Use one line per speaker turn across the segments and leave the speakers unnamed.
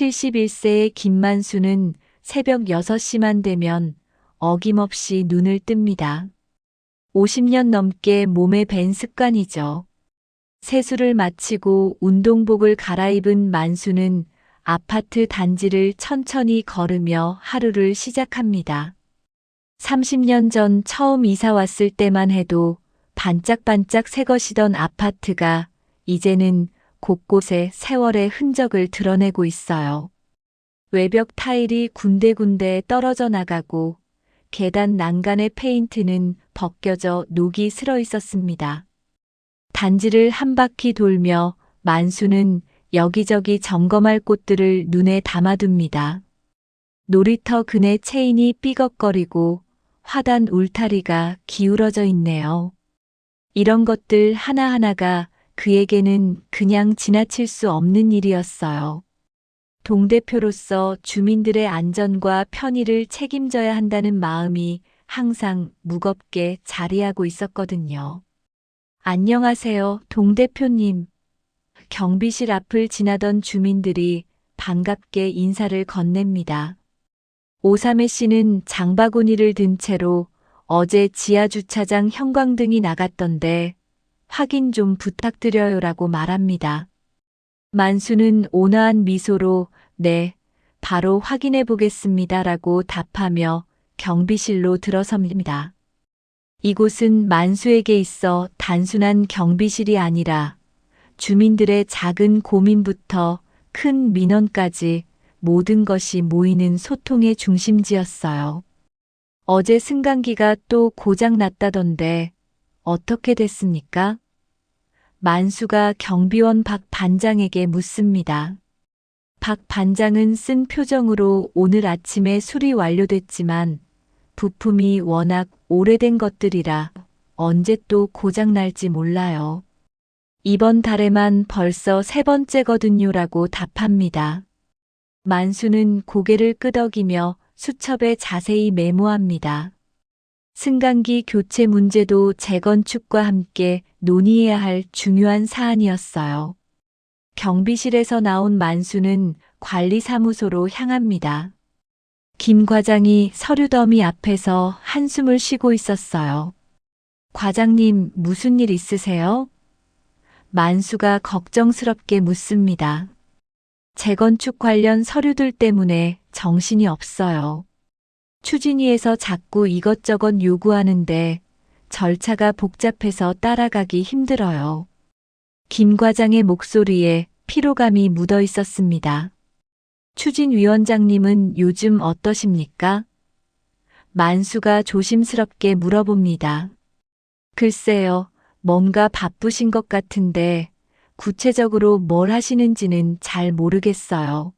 71세의 김만수는 새벽 6시만 되면 어김없이 눈을 뜹니다. 50년 넘게 몸에 밴 습관이죠. 세수를 마치고 운동복을 갈아입은 만수는 아파트 단지를 천천히 걸으며 하루를 시작합니다. 30년 전 처음 이사 왔을 때만 해도 반짝반짝 새것이던 아파트가 이제는 곳곳에 세월의 흔적을 드러내고 있어요. 외벽 타일이 군데군데 떨어져 나가고 계단 난간의 페인트는 벗겨져 녹이 슬어 있었습니다. 단지를 한 바퀴 돌며 만수는 여기저기 점검할 곳들을 눈에 담아둡니다. 놀이터 근의 체인이 삐걱거리고 화단 울타리가 기울어져 있네요. 이런 것들 하나하나가 그에게는 그냥 지나칠 수 없는 일이었어요. 동대표로서 주민들의 안전과 편의를 책임져야 한다는 마음이 항상 무겁게 자리하고 있었거든요. 안녕하세요, 동대표님. 경비실 앞을 지나던 주민들이 반갑게 인사를 건넵니다. 오삼혜 씨는 장바구니를 든 채로 어제 지하주차장 형광등이 나갔던데 확인 좀 부탁드려요라고 말합니다. 만수는 온화한 미소로 네, 바로 확인해 보겠습니다라고 답하며 경비실로 들어섭니다. 이곳은 만수에게 있어 단순한 경비실이 아니라 주민들의 작은 고민부터 큰 민원까지 모든 것이 모이는 소통의 중심지였어요. 어제 승강기가 또 고장 났다던데 어떻게 됐습니까? 만수가 경비원 박 반장에게 묻습니다. 박 반장은 쓴 표정으로 오늘 아침에 수리 완료됐지만 부품이 워낙 오래된 것들이라 언제 또 고장 날지 몰라요. 이번 달에만 벌써 3번째거든요라고 답합니다. 만수는 고개를 끄덕이며 수첩에 자세히 메모합니다. 승강기 교체 문제도 재건축과 함께 논의해야 할 중요한 사안이었어요. 경비실에서 나온 만수는 관리사무소로 향합니다. 김 과장이 서류 더미 앞에서 한숨을 쉬고 있었어요. 과장님, 무슨 일 있으세요? 만수가 걱정스럽게 묻습니다. 재건축 관련 서류들 때문에 정신이 없어요. 추진위에서 자꾸 이것저것 요구하는데 절차가 복잡해서 따라가기 힘들어요. 김 과장의 목소리에 피로감이 묻어 있었습니다. 추진위원장님은 요즘 어떠십니까? 만수가 조심스럽게 물어봅니다. 글쎄요, 뭔가 바쁘신 것 같은데 구체적으로 뭘 하시는지는 잘 모르겠어요.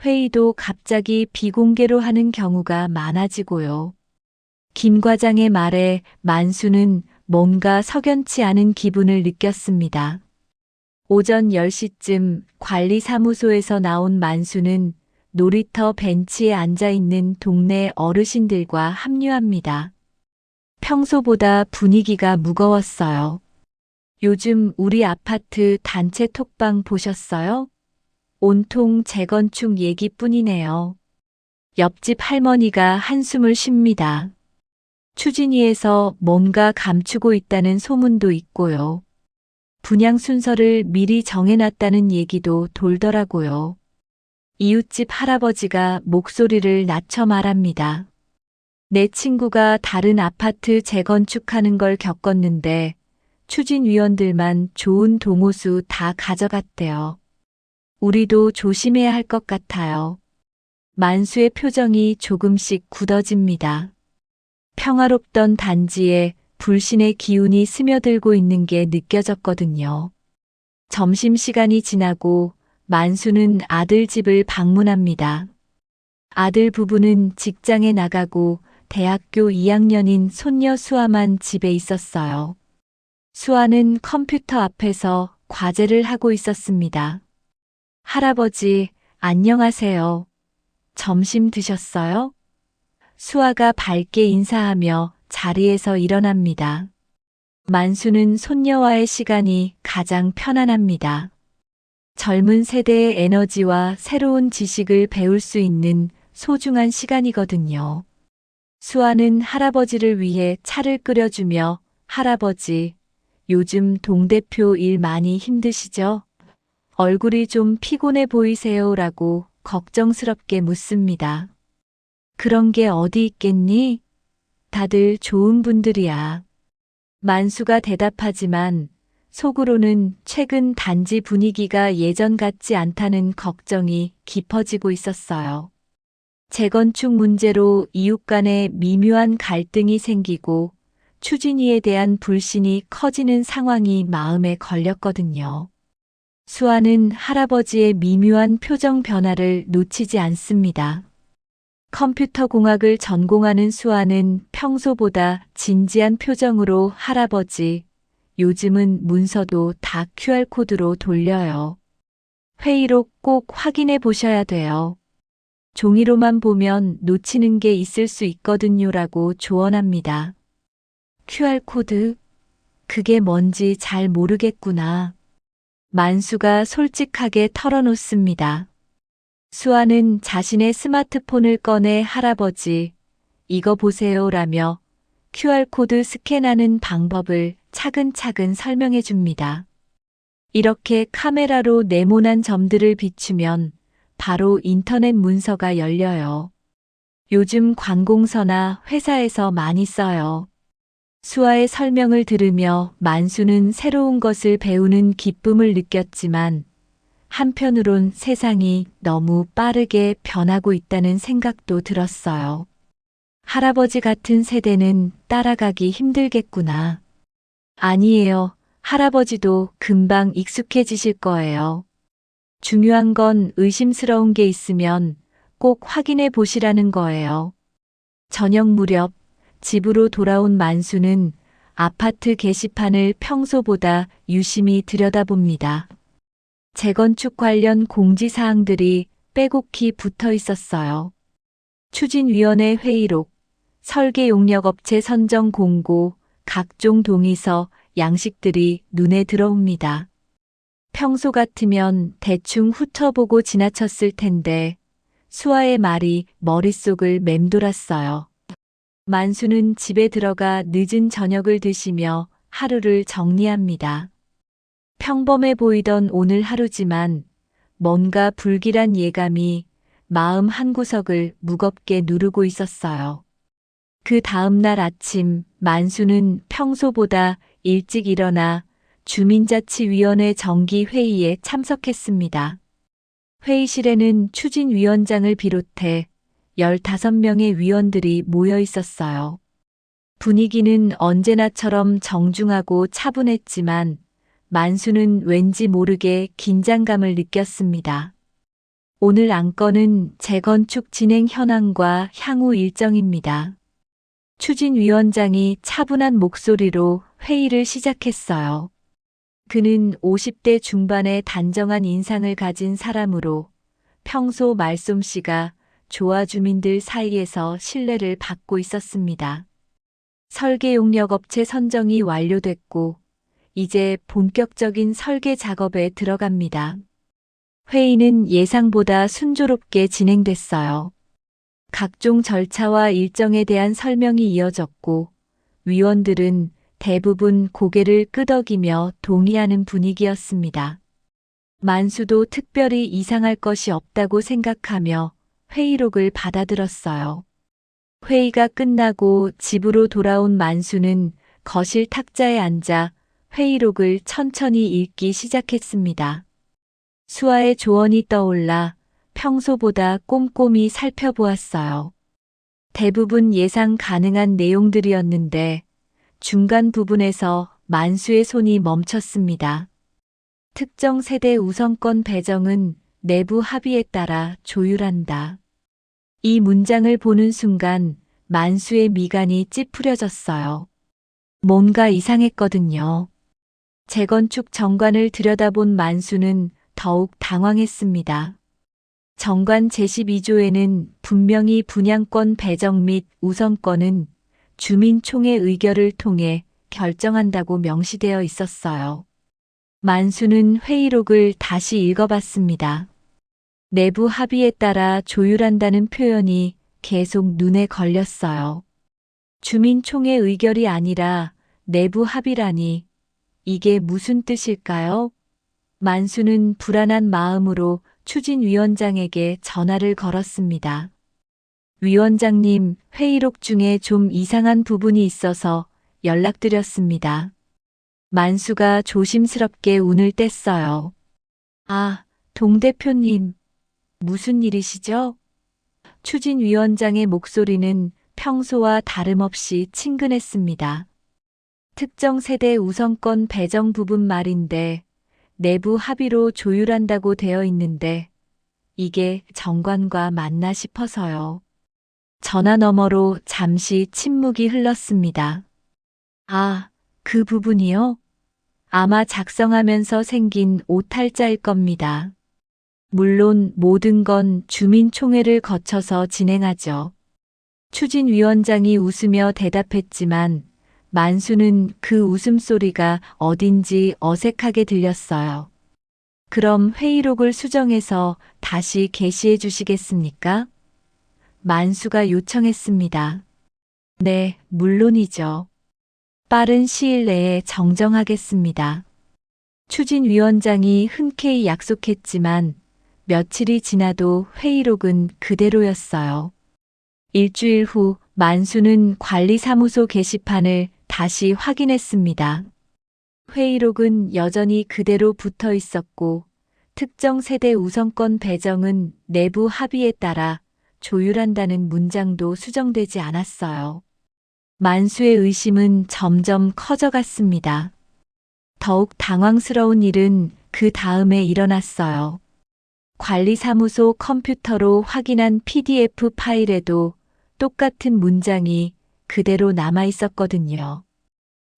회의도 갑자기 비공개로 하는 경우가 많아지고요. 김 과장의 말에 만수는 뭔가 석연치 않은 기분을 느꼈습니다. 오전 10시쯤 관리사무소에서 나온 만수는 놀이터 벤치에 앉아 있는 동네 어르신들과 합류합니다. 평소보다 분위기가 무거웠어요. 요즘 우리 아파트 단체 톡방 보셨어요? 온통 재건축 얘기뿐이네요. 옆집 할머니가 한숨을 쉽니다. 추진위에서 뭔가 감추고 있다는 소문도 있고요. 분양 순서를 미리 정해놨다는 얘기도 돌더라고요. 이웃집 할아버지가 목소리를 낮춰 말합니다. 내 친구가 다른 아파트 재건축하는 걸 겪었는데 추진위원들만 좋은 동호수 다 가져갔대요. 우리도 조심해야 할 것 같아요. 만수의 표정이 조금씩 굳어집니다. 평화롭던 단지에 불신의 기운이 스며들고 있는 게 느껴졌거든요. 점심시간이 지나고 만수는 아들 집을 방문합니다. 아들 부부는 직장에 나가고 대학교 2학년인 손녀 수아만 집에 있었어요. 수아는 컴퓨터 앞에서 과제를 하고 있었습니다. 할아버지, 안녕하세요. 점심 드셨어요? 수아가 밝게 인사하며 자리에서 일어납니다. 만수는 손녀와의 시간이 가장 편안합니다. 젊은 세대의 에너지와 새로운 지식을 배울 수 있는 소중한 시간이거든요. 수아는 할아버지를 위해 차를 끓여주며 할아버지, 요즘 동대표 일 많이 힘드시죠? 얼굴이 좀 피곤해 보이세요라고 걱정스럽게 묻습니다. 그런 게 어디 있겠니? 다들 좋은 분들이야. 만수가 대답하지만 속으로는 최근 단지 분위기가 예전 같지 않다는 걱정이 깊어지고 있었어요. 재건축 문제로 이웃 간에 미묘한 갈등이 생기고 추진위에 대한 불신이 커지는 상황이 마음에 걸렸거든요. 수아는 할아버지의 미묘한 표정 변화를 놓치지 않습니다. 컴퓨터 공학을 전공하는 수아는 평소보다 진지한 표정으로 할아버지, 요즘은 문서도 다 QR코드로 돌려요. 회의록 꼭 확인해 보셔야 돼요. 종이로만 보면 놓치는 게 있을 수 있거든요라고 조언합니다. QR코드? 그게 뭔지 잘 모르겠구나. 만수가 솔직하게 털어놓습니다. 수아는 자신의 스마트폰을 꺼내 할아버지, 이거 보세요라며 QR코드 스캔하는 방법을 차근차근 설명해 줍니다. 이렇게 카메라로 네모난 점들을 비추면 바로 인터넷 문서가 열려요. 요즘 관공서나 회사에서 많이 써요. 수아의 설명을 들으며 만수는 새로운 것을 배우는 기쁨을 느꼈지만 한편으론 세상이 너무 빠르게 변하고 있다는 생각도 들었어요. 할아버지 같은 세대는 따라가기 힘들겠구나. 아니에요. 할아버지도 금방 익숙해지실 거예요. 중요한 건 의심스러운 게 있으면 꼭 확인해 보시라는 거예요. 저녁 무렵 집으로 돌아온 만수는 아파트 게시판을 평소보다 유심히 들여다봅니다. 재건축 관련 공지사항들이 빼곡히 붙어 있었어요. 추진위원회 회의록, 설계 용역업체 선정 공고, 각종 동의서, 양식들이 눈에 들어옵니다. 평소 같으면 대충 훑어보고 지나쳤을 텐데 수아의 말이 머릿속을 맴돌았어요. 만수는 집에 들어가 늦은 저녁을 드시며 하루를 정리합니다. 평범해 보이던 오늘 하루지만 뭔가 불길한 예감이 마음 한구석을 무겁게 누르고 있었어요. 그 다음 날 아침 만수는 평소보다 일찍 일어나 주민자치위원회 정기회의에 참석했습니다. 회의실에는 추진위원장을 비롯해 15명의 위원들이 모여 있었어요. 분위기는 언제나처럼 정중하고 차분했지만 만수는 왠지 모르게 긴장감을 느꼈습니다. 오늘 안건은 재건축 진행 현황과 향후 일정입니다. 추진위원장이 차분한 목소리로 회의를 시작했어요. 그는 50대 중반의 단정한 인상을 가진 사람으로 평소 말솜씨가 조화 주민들 사이에서 신뢰를 받고 있었습니다. 설계 용역업체 선정이 완료됐고 이제 본격적인 설계 작업에 들어갑니다. 회의는 예상보다 순조롭게 진행됐어요. 각종 절차와 일정에 대한 설명이 이어졌고 위원들은 대부분 고개를 끄덕이며 동의하는 분위기였습니다. 만수도 특별히 이상할 것이 없다고 생각하며 회의록을 받아들었어요. 회의가 끝나고 집으로 돌아온 만수는 거실 탁자에 앉아 회의록을 천천히 읽기 시작했습니다. 수아의 조언이 떠올라 평소보다 꼼꼼히 살펴보았어요. 대부분 예상 가능한 내용들이었는데 중간 부분에서 만수의 손이 멈췄습니다. 특정 세대 우선권 배정은 내부 합의에 따라 조율한다. 이 문장을 보는 순간 만수의 미간이 찌푸려졌어요. 뭔가 이상했거든요. 재건축 정관을 들여다본 만수는 더욱 당황했습니다. 정관 제12조에는 분명히 분양권 배정 및 우선권은 주민총회 의결을 통해 결정한다고 명시되어 있었어요. 만수는 회의록을 다시 읽어봤습니다. 내부 합의에 따라 조율한다는 표현이 계속 눈에 걸렸어요. 주민총회 의결이 아니라 내부 합의라니 이게 무슨 뜻일까요? 만수는 불안한 마음으로 추진위원장에게 전화를 걸었습니다. 위원장님, 회의록 중에 좀 이상한 부분이 있어서 연락드렸습니다. 만수가 조심스럽게 운을 뗐어요. 아, 동 대표님, 무슨 일이시죠? 추진위원장의 목소리는 평소와 다름없이 친근했습니다. 특정 세대 우선권 배정 부분 말인데 내부 합의로 조율한다고 되어 있는데 이게 정관과 맞나 싶어서요. 전화 너머로 잠시 침묵이 흘렀습니다. 아, 그 부분이요? 아마 작성하면서 생긴 오탈자일 겁니다. 물론 모든 건 주민총회를 거쳐서 진행하죠. 추진위원장이 웃으며 대답했지만 만수는 그 웃음소리가 어딘지 어색하게 들렸어요. 그럼 회의록을 수정해서 다시 게시해 주시겠습니까? 만수가 요청했습니다. 네, 물론이죠. 빠른 시일 내에 정정하겠습니다. 추진위원장이 흔쾌히 약속했지만 며칠이 지나도 회의록은 그대로였어요. 일주일 후 만수는 관리사무소 게시판을 다시 확인했습니다. 회의록은 여전히 그대로 붙어 있었고 특정 세대 우선권 배정은 내부 합의에 따라 조율한다는 문장도 수정되지 않았어요. 만수의 의심은 점점 커져갔습니다. 더욱 당황스러운 일은 그 다음에 일어났어요. 관리사무소 컴퓨터로 확인한 PDF 파일에도 똑같은 문장이 그대로 남아 있었거든요.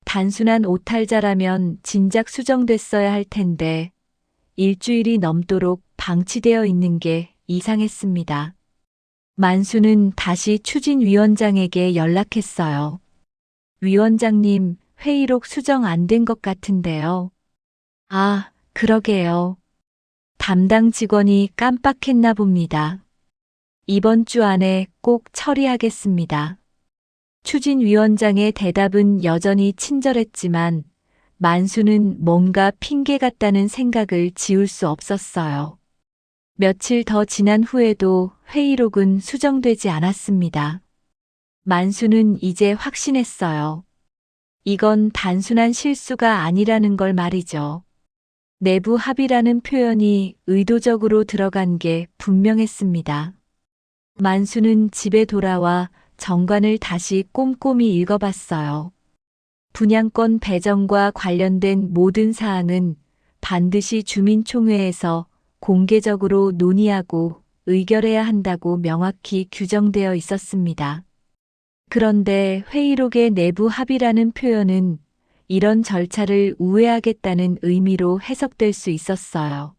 단순한 오탈자라면 진작 수정됐어야 할 텐데 일주일이 넘도록 방치되어 있는 게 이상했습니다. 만수는 다시 추진위원장에게 연락했어요. 위원장님, 회의록 수정 안 된 것 같은데요. 아, 그러게요. 담당 직원이 깜빡했나 봅니다. 이번 주 안에 꼭 처리하겠습니다. 추진위원장의 대답은 여전히 친절했지만 만수는 뭔가 핑계 같다는 생각을 지울 수 없었어요. 며칠 더 지난 후에도 회의록은 수정되지 않았습니다. 만수는 이제 확신했어요. 이건 단순한 실수가 아니라는 걸 말이죠. 내부 합의라는 표현이 의도적으로 들어간 게 분명했습니다. 만수는 집에 돌아와 정관을 다시 꼼꼼히 읽어봤어요. 분양권 배정과 관련된 모든 사항은 반드시 주민총회에서 공개적으로 논의하고 의결해야 한다고 명확히 규정되어 있었습니다. 그런데 회의록의 내부 합의라는 표현은 이런 절차를 우회하겠다는 의미로 해석될 수 있었어요.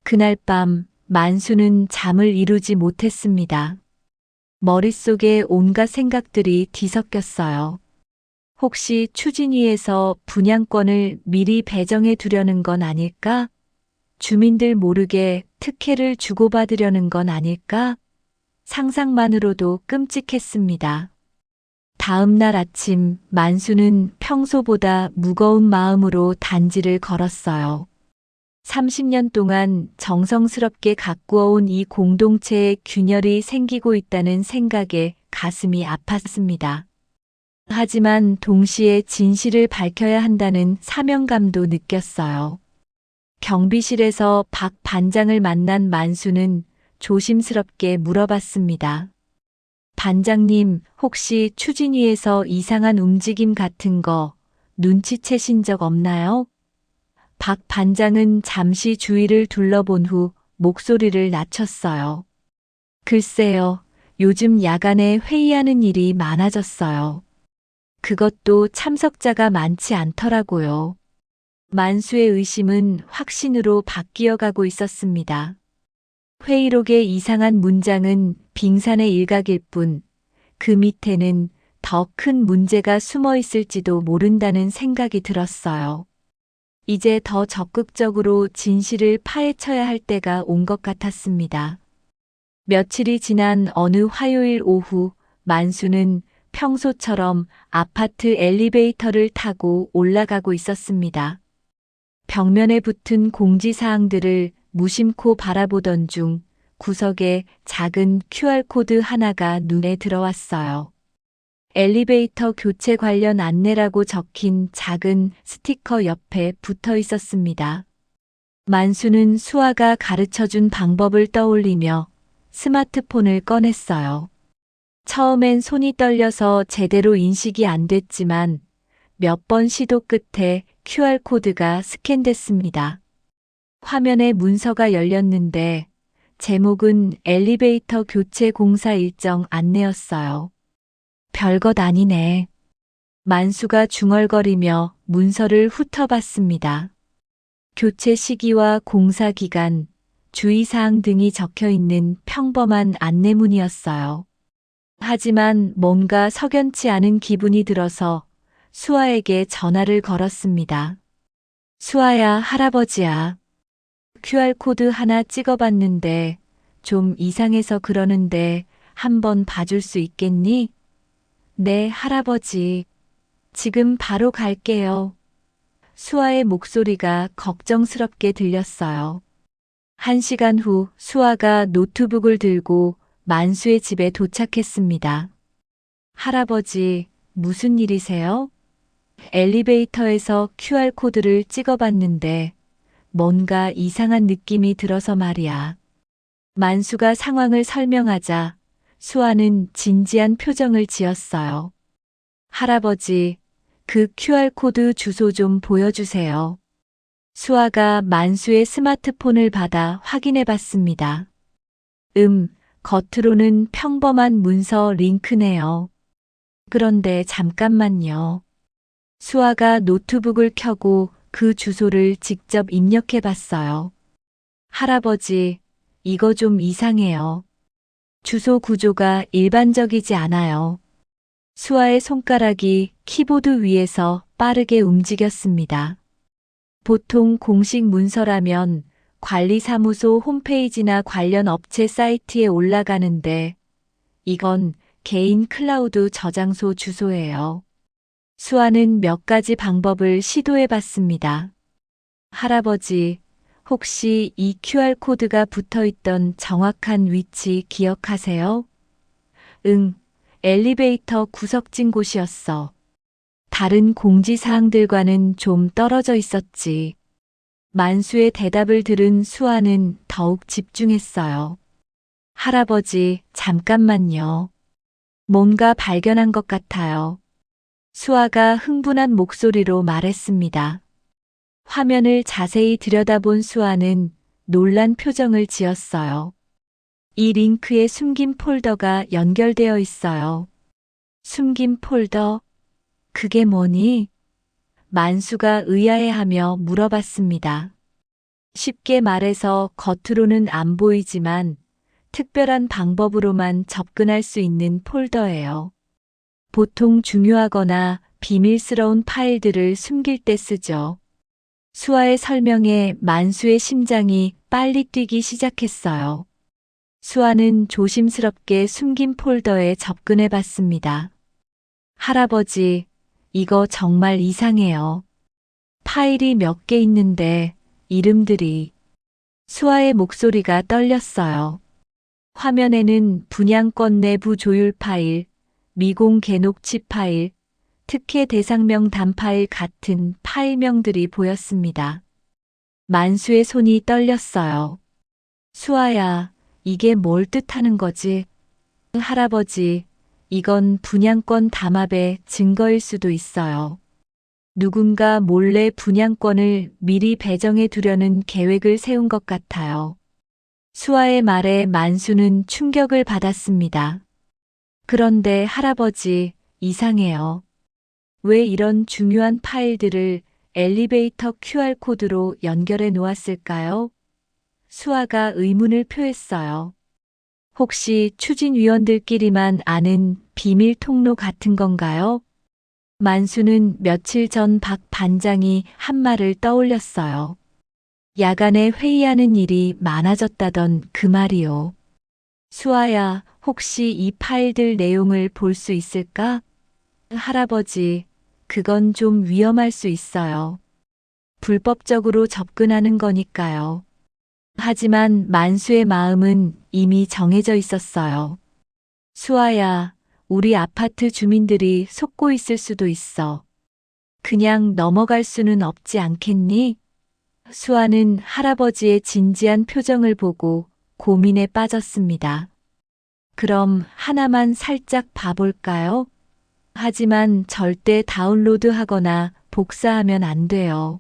그날 밤 만수는 잠을 이루지 못했습니다. 머릿속에 온갖 생각들이 뒤섞였어요. 혹시 추진위에서 분양권을 미리 배정해 두려는 건 아닐까? 주민들 모르게 특혜를 주고받으려는 건 아닐까? 상상만으로도 끔찍했습니다. 다음 날 아침 만수는 평소보다 무거운 마음으로 단지를 걸었어요. 30년 동안 정성스럽게 가꾸어온 이 공동체에 균열이 생기고 있다는 생각에 가슴이 아팠습니다. 하지만 동시에 진실을 밝혀야 한다는 사명감도 느꼈어요. 경비실에서 박 반장을 만난 만수는 조심스럽게 물어봤습니다. 반장님, 혹시 추진위에서 이상한 움직임 같은 거 눈치채신 적 없나요? 박 반장은 잠시 주위를 둘러본 후 목소리를 낮췄어요. 글쎄요, 요즘 야간에 회의하는 일이 많아졌어요. 그것도 참석자가 많지 않더라고요. 만수의 의심은 확신으로 바뀌어가고 있었습니다. 회의록의 이상한 문장은 빙산의 일각일 뿐, 그 밑에는 더 큰 문제가 숨어 있을지도 모른다는 생각이 들었어요. 이제 더 적극적으로 진실을 파헤쳐야 할 때가 온 것 같았습니다. 며칠이 지난 어느 화요일 오후, 만수는 평소처럼 아파트 엘리베이터를 타고 올라가고 있었습니다. 벽면에 붙은 공지사항들을 무심코 바라보던 중 구석에 작은 QR코드 하나가 눈에 들어왔어요. 엘리베이터 교체 관련 안내라고 적힌 작은 스티커 옆에 붙어 있었습니다. 만수는 수아가 가르쳐준 방법을 떠올리며 스마트폰을 꺼냈어요. 처음엔 손이 떨려서 제대로 인식이 안 됐지만 몇 번 시도 끝에 QR코드가 스캔됐습니다. 화면에 문서가 열렸는데 제목은 엘리베이터 교체 공사 일정 안내였어요. 별것 아니네. 만수가 중얼거리며 문서를 훑어봤습니다. 교체 시기와 공사 기간, 주의사항 등이 적혀 있는 평범한 안내문이었어요. 하지만 뭔가 석연치 않은 기분이 들어서 수아에게 전화를 걸었습니다. 수아야, 할아버지야. QR코드 하나 찍어봤는데 좀 이상해서 그러는데 한번 봐줄 수 있겠니? 네, 할아버지. 지금 바로 갈게요. 수아의 목소리가 걱정스럽게 들렸어요. 1시간 후 수아가 노트북을 들고 만수의 집에 도착했습니다. 할아버지, 무슨 일이세요? 엘리베이터에서 QR코드를 찍어봤는데 뭔가 이상한 느낌이 들어서 말이야. 만수가 상황을 설명하자 수아는 진지한 표정을 지었어요. 할아버지, 그 QR코드 주소 좀 보여주세요. 수아가 만수의 스마트폰을 받아 확인해 봤습니다. 겉으로는 평범한 문서 링크네요. 그런데 잠깐만요. 수아가 노트북을 켜고 그 주소를 직접 입력해 봤어요. 할아버지, 이거 좀 이상해요. 주소 구조가 일반적이지 않아요. 수아의 손가락이 키보드 위에서 빠르게 움직였습니다. 보통 공식 문서라면 관리사무소 홈페이지나 관련 업체 사이트에 올라가는데 이건 개인 클라우드 저장소 주소예요. 수아는 몇 가지 방법을 시도해 봤습니다. 할아버지, 혹시 이 QR코드가 붙어 있던 정확한 위치 기억하세요? 응, 엘리베이터 구석진 곳이었어. 다른 공지사항들과는 좀 떨어져 있었지. 만수의 대답을 들은 수아는 더욱 집중했어요. 할아버지, 잠깐만요. 뭔가 발견한 것 같아요. 수아가 흥분한 목소리로 말했습니다. 화면을 자세히 들여다본 수아는 놀란 표정을 지었어요. 이 링크에 숨긴 폴더가 연결되어 있어요. 숨긴 폴더? 그게 뭐니? 만수가 의아해하며 물어봤습니다. 쉽게 말해서 겉으로는 안 보이지만 특별한 방법으로만 접근할 수 있는 폴더예요. 보통 중요하거나 비밀스러운 파일들을 숨길 때 쓰죠. 수아의 설명에 만수의 심장이 빨리 뛰기 시작했어요. 수아는 조심스럽게 숨긴 폴더에 접근해 봤습니다. 할아버지, 이거 정말 이상해요. 파일이 몇 개 있는데 이름들이. 수아의 목소리가 떨렸어요. 화면에는 분양권 내부 조율 파일, 미공 개녹치 파일, 특혜 대상명 단파일 같은 파일명들이 보였습니다. 만수의 손이 떨렸어요. 수아야, 이게 뭘 뜻하는 거지? 할아버지, 이건 분양권 담합의 증거일 수도 있어요. 누군가 몰래 분양권을 미리 배정해 두려는 계획을 세운 것 같아요. 수아의 말에 만수는 충격을 받았습니다. 그런데 할아버지, 이상해요. 왜 이런 중요한 파일들을 엘리베이터 QR코드로 연결해 놓았을까요? 수아가 의문을 표했어요. 혹시 추진위원들끼리만 아는 비밀 통로 같은 건가요? 만수는 며칠 전 박 반장이 한 말을 떠올렸어요. 야간에 회의하는 일이 많아졌다던 그 말이요. 수아야, 혹시 이 파일들 내용을 볼 수 있을까? 할아버지, 그건 좀 위험할 수 있어요. 불법적으로 접근하는 거니까요. 하지만 만수의 마음은 이미 정해져 있었어요. 수아야, 우리 아파트 주민들이 속고 있을 수도 있어. 그냥 넘어갈 수는 없지 않겠니? 수아는 할아버지의 진지한 표정을 보고 고민에 빠졌습니다. 그럼 하나만 살짝 봐볼까요? 하지만 절대 다운로드하거나 복사하면 안 돼요.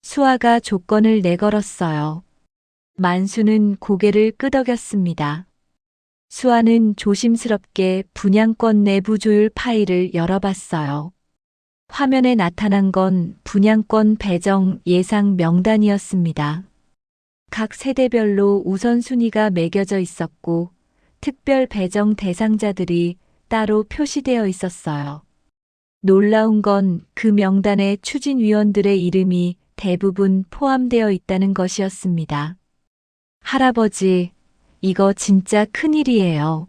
수아가 조건을 내걸었어요. 만수는 고개를 끄덕였습니다. 수아는 조심스럽게 분양권 내부 조율 파일을 열어봤어요. 화면에 나타난 건 분양권 배정 예상 명단이었습니다. 각 세대별로 우선순위가 매겨져 있었고 특별 배정 대상자들이 따로 표시되어 있었어요. 놀라운 건 그 명단에 추진위원들의 이름이 대부분 포함되어 있다는 것이었습니다. 할아버지, 이거 진짜 큰일이에요.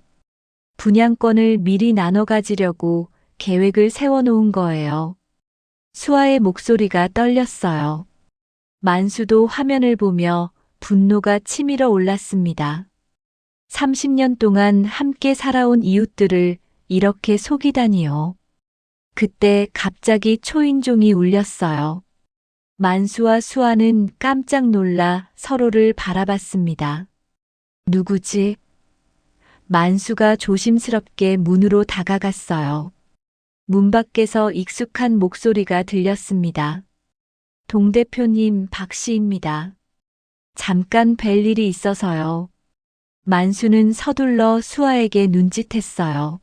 분양권을 미리 나눠 가지려고 계획을 세워놓은 거예요. 수아의 목소리가 떨렸어요. 만수도 화면을 보며 분노가 치밀어 올랐습니다. 30년 동안 함께 살아온 이웃들을 이렇게 속이다니요. 그때 갑자기 초인종이 울렸어요. 만수와 수아는 깜짝 놀라 서로를 바라봤습니다. 누구지? 만수가 조심스럽게 문으로 다가갔어요. 문 밖에서 익숙한 목소리가 들렸습니다. 동 대표님 박 씨입니다. 잠깐 뵐 일이 있어서요. 만수는 서둘러 수아에게 눈짓했어요.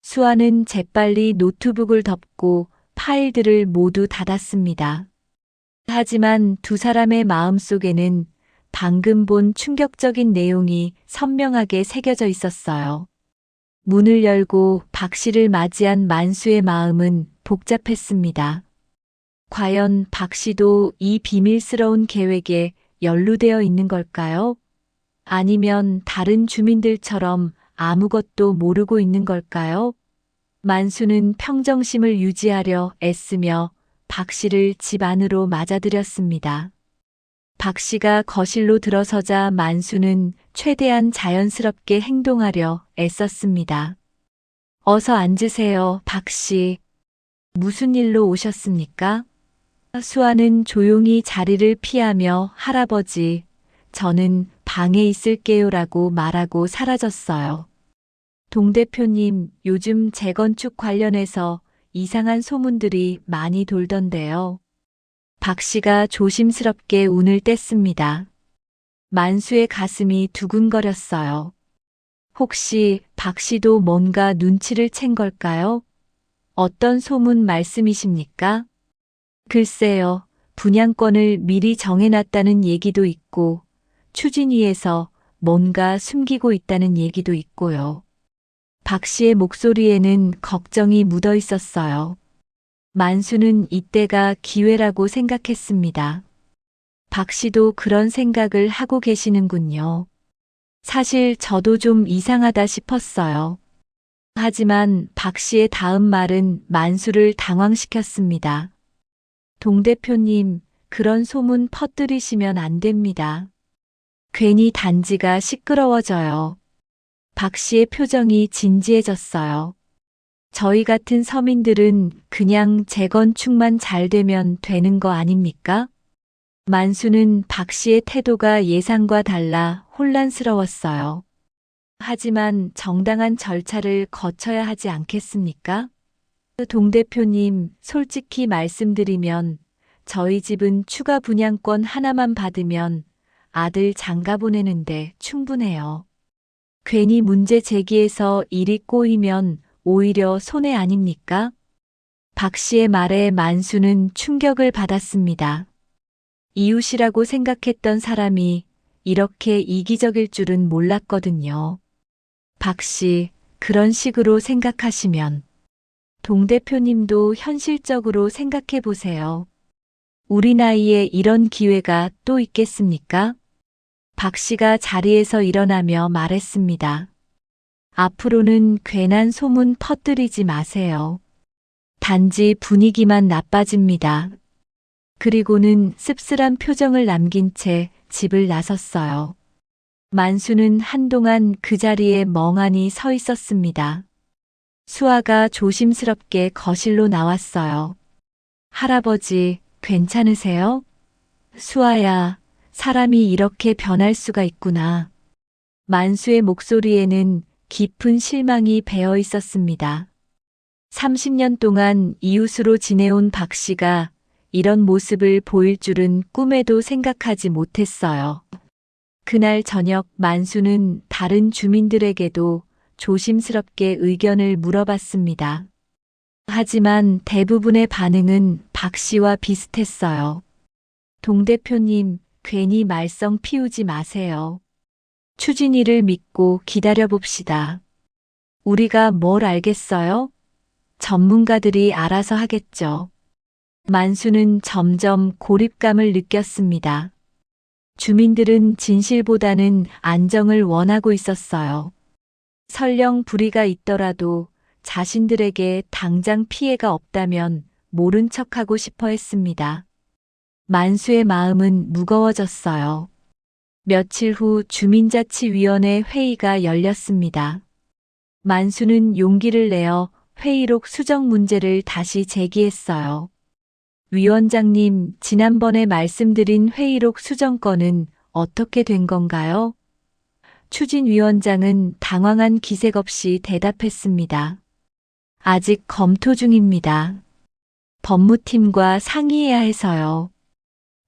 수아는 재빨리 노트북을 덮고 파일들을 모두 닫았습니다. 하지만 두 사람의 마음속에는 방금 본 충격적인 내용이 선명하게 새겨져 있었어요. 문을 열고 박 씨를 맞이한 만수의 마음은 복잡했습니다. 과연 박 씨도 이 비밀스러운 계획에 연루되어 있는 걸까요? 아니면 다른 주민들처럼 아무것도 모르고 있는 걸까요? 만수는 평정심을 유지하려 애쓰며 박 씨를 집 안으로 맞아들였습니다. 박 씨가 거실로 들어서자 만수는 최대한 자연스럽게 행동하려 애썼습니다. 어서 앉으세요, 박 씨. 무슨 일로 오셨습니까? 수아는 조용히 자리를 피하며 할아버지, 저는 방에 있을게요라고 말하고 사라졌어요. 동 대표님, 요즘 재건축 관련해서 이상한 소문들이 많이 돌던데요. 박 씨가 조심스럽게 운을 뗐습니다. 만수의 가슴이 두근거렸어요. 혹시 박 씨도 뭔가 눈치를 챈 걸까요? 어떤 소문 말씀이십니까? 글쎄요, 분양권을 미리 정해놨다는 얘기도 있고, 추진위에서 뭔가 숨기고 있다는 얘기도 있고요. 박 씨의 목소리에는 걱정이 묻어 있었어요. 만수는 이때가 기회라고 생각했습니다. 박 씨도 그런 생각을 하고 계시는군요. 사실 저도 좀 이상하다 싶었어요. 하지만 박 씨의 다음 말은 만수를 당황시켰습니다. 동 대표님, 그런 소문 퍼뜨리시면 안 됩니다. 괜히 단지가 시끄러워져요. 박 씨의 표정이 진지해졌어요. 저희 같은 서민들은 그냥 재건축만 잘 되면 되는 거 아닙니까? 만수는 박 씨의 태도가 예상과 달라 혼란스러웠어요. 하지만 정당한 절차를 거쳐야 하지 않겠습니까? 동 대표님, 솔직히 말씀드리면 저희 집은 추가 분양권 하나만 받으면 아들 장가 보내는데 충분해요. 괜히 문제 제기해서 일이 꼬이면 오히려 손해 아닙니까? 박 씨의 말에 만수는 충격을 받았습니다. 이웃이라고 생각했던 사람이 이렇게 이기적일 줄은 몰랐거든요. 박 씨, 그런 식으로 생각하시면 동 대표님도 현실적으로 생각해 보세요. 우리 나이에 이런 기회가 또 있겠습니까? 박 씨가 자리에서 일어나며 말했습니다. 앞으로는 괜한 소문 퍼뜨리지 마세요. 단지 분위기만 나빠집니다. 그리고는 씁쓸한 표정을 남긴 채 집을 나섰어요. 만수는 한동안 그 자리에 멍하니 서 있었습니다. 수아가 조심스럽게 거실로 나왔어요. 할아버지, 괜찮으세요? 수아야, 사람이 이렇게 변할 수가 있구나. 만수의 목소리에는 깊은 실망이 배어 있었습니다. 30년 동안 이웃으로 지내온 박 씨가 이런 모습을 보일 줄은 꿈에도 생각하지 못했어요. 그날 저녁 만수는 다른 주민들에게도 조심스럽게 의견을 물어봤습니다. 하지만 대부분의 반응은 박 씨와 비슷했어요. 동 대표님, 괜히 말썽 피우지 마세요. 추진이를 믿고 기다려봅시다. 우리가 뭘 알겠어요? 전문가들이 알아서 하겠죠. 만수는 점점 고립감을 느꼈습니다. 주민들은 진실보다는 안정을 원하고 있었어요. 설령 불의가 있더라도 자신들에게 당장 피해가 없다면 모른 척하고 싶어 했습니다. 만수의 마음은 무거워졌어요. 며칠 후 주민자치위원회 회의가 열렸습니다. 만수는 용기를 내어 회의록 수정 문제를 다시 제기했어요. 위원장님, 지난번에 말씀드린 회의록 수정건은 어떻게 된 건가요? 추진위원장은 당황한 기색 없이 대답했습니다. 아직 검토 중입니다. 법무팀과 상의해야 해서요.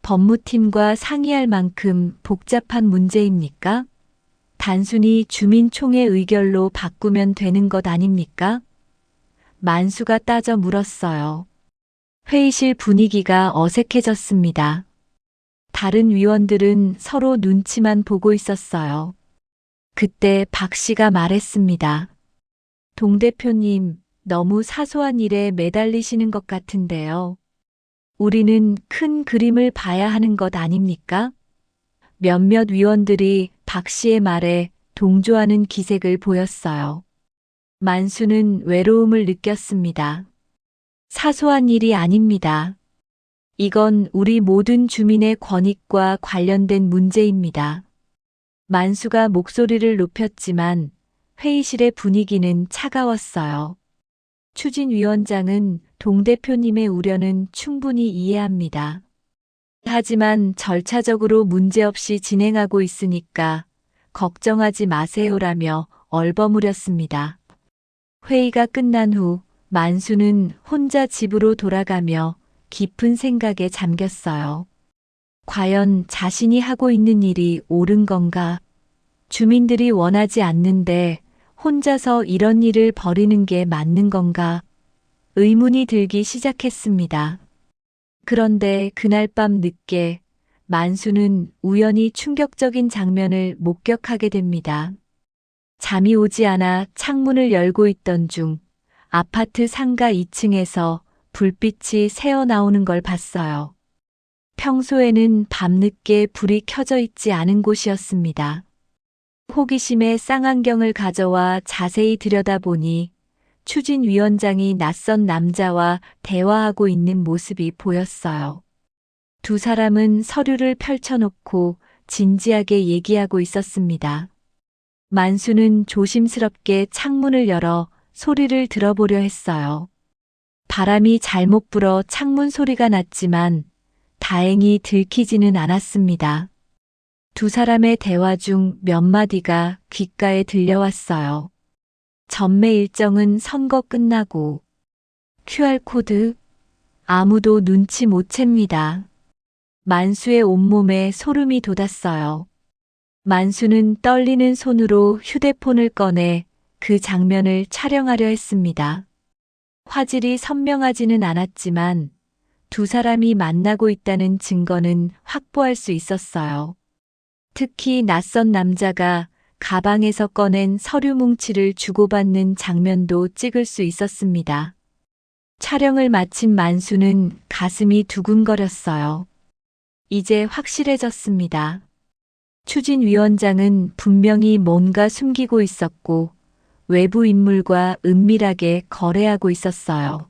법무팀과 상의할 만큼 복잡한 문제입니까? 단순히 주민총회 의결로 바꾸면 되는 것 아닙니까? 만수가 따져 물었어요. 회의실 분위기가 어색해졌습니다. 다른 위원들은 서로 눈치만 보고 있었어요. 그때 박 씨가 말했습니다. 동 대표님, 너무 사소한 일에 매달리시는 것 같은데요. 우리는 큰 그림을 봐야 하는 것 아닙니까? 몇몇 위원들이 박 씨의 말에 동조하는 기색을 보였어요. 만수는 외로움을 느꼈습니다. 사소한 일이 아닙니다. 이건 우리 모든 주민의 권익과 관련된 문제입니다. 만수가 목소리를 높였지만 회의실의 분위기는 차가웠어요. 추진위원장은 동 대표님의 우려는 충분히 이해합니다. 하지만 절차적으로 문제없이 진행하고 있으니까 걱정하지 마세요라며 얼버무렸습니다. 회의가 끝난 후 만수는 혼자 집으로 돌아가며 깊은 생각에 잠겼어요. 과연 자신이 하고 있는 일이 옳은 건가? 주민들이 원하지 않는데 혼자서 이런 일을 벌이는 게 맞는 건가? 의문이 들기 시작했습니다. 그런데 그날 밤 늦게 만수는 우연히 충격적인 장면을 목격하게 됩니다. 잠이 오지 않아 창문을 열고 있던 중 아파트 상가 2층에서 불빛이 새어나오는 걸 봤어요. 평소에는 밤늦게 불이 켜져 있지 않은 곳이었습니다. 호기심에 쌍안경을 가져와 자세히 들여다보니 추진위원장이 낯선 남자와 대화하고 있는 모습이 보였어요. 두 사람은 서류를 펼쳐놓고 진지하게 얘기하고 있었습니다. 만수는 조심스럽게 창문을 열어 소리를 들어보려 했어요. 바람이 잘못 불어 창문 소리가 났지만 다행히 들키지는 않았습니다. 두 사람의 대화 중 몇 마디가 귓가에 들려왔어요. 전매 일정은 선거 끝나고 QR코드 아무도 눈치 못 챕니다. 만수의 온몸에 소름이 돋았어요. 만수는 떨리는 손으로 휴대폰을 꺼내 그 장면을 촬영하려 했습니다. 화질이 선명하지는 않았지만 두 사람이 만나고 있다는 증거는 확보할 수 있었어요. 특히 낯선 남자가 가방에서 꺼낸 서류 뭉치를 주고받는 장면도 찍을 수 있었습니다. 촬영을 마친 만수는 가슴이 두근거렸어요. 이제 확실해졌습니다. 추진위원장은 분명히 뭔가 숨기고 있었고 외부 인물과 은밀하게 거래하고 있었어요.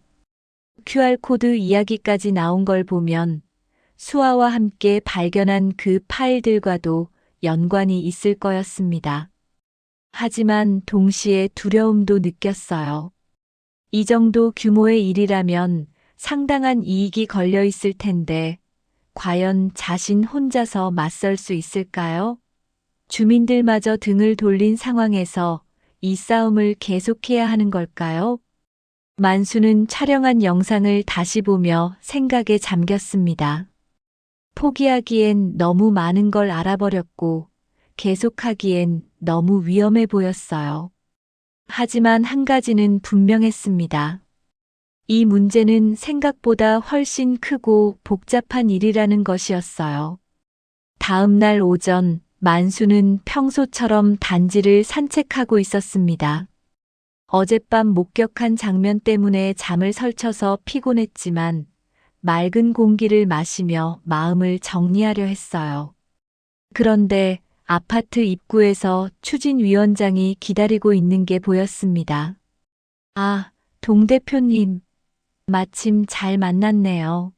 QR코드 이야기까지 나온 걸 보면 수아와 함께 발견한 그 파일들과도 연관이 있을 거였습니다. 하지만 동시에 두려움도 느꼈어요. 이 정도 규모의 일이라면 상당한 이익이 걸려 있을 텐데 과연 자신 혼자서 맞설 수 있을까요? 주민들마저 등을 돌린 상황에서 이 싸움을 계속해야 하는 걸까요? 만수는 촬영한 영상을 다시 보며 생각에 잠겼습니다. 포기하기엔 너무 많은 걸 알아버렸고 계속하기엔 너무 위험해 보였어요. 하지만 한 가지는 분명했습니다. 이 문제는 생각보다 훨씬 크고 복잡한 일이라는 것이었어요. 다음 날 오전, 만수는 평소처럼 단지를 산책하고 있었습니다. 어젯밤 목격한 장면 때문에 잠을 설쳐서 피곤했지만 맑은 공기를 마시며 마음을 정리하려 했어요. 그런데 아파트 입구에서 추진위원장이 기다리고 있는 게 보였습니다. 아, 동 대표님. 마침 잘 만났네요.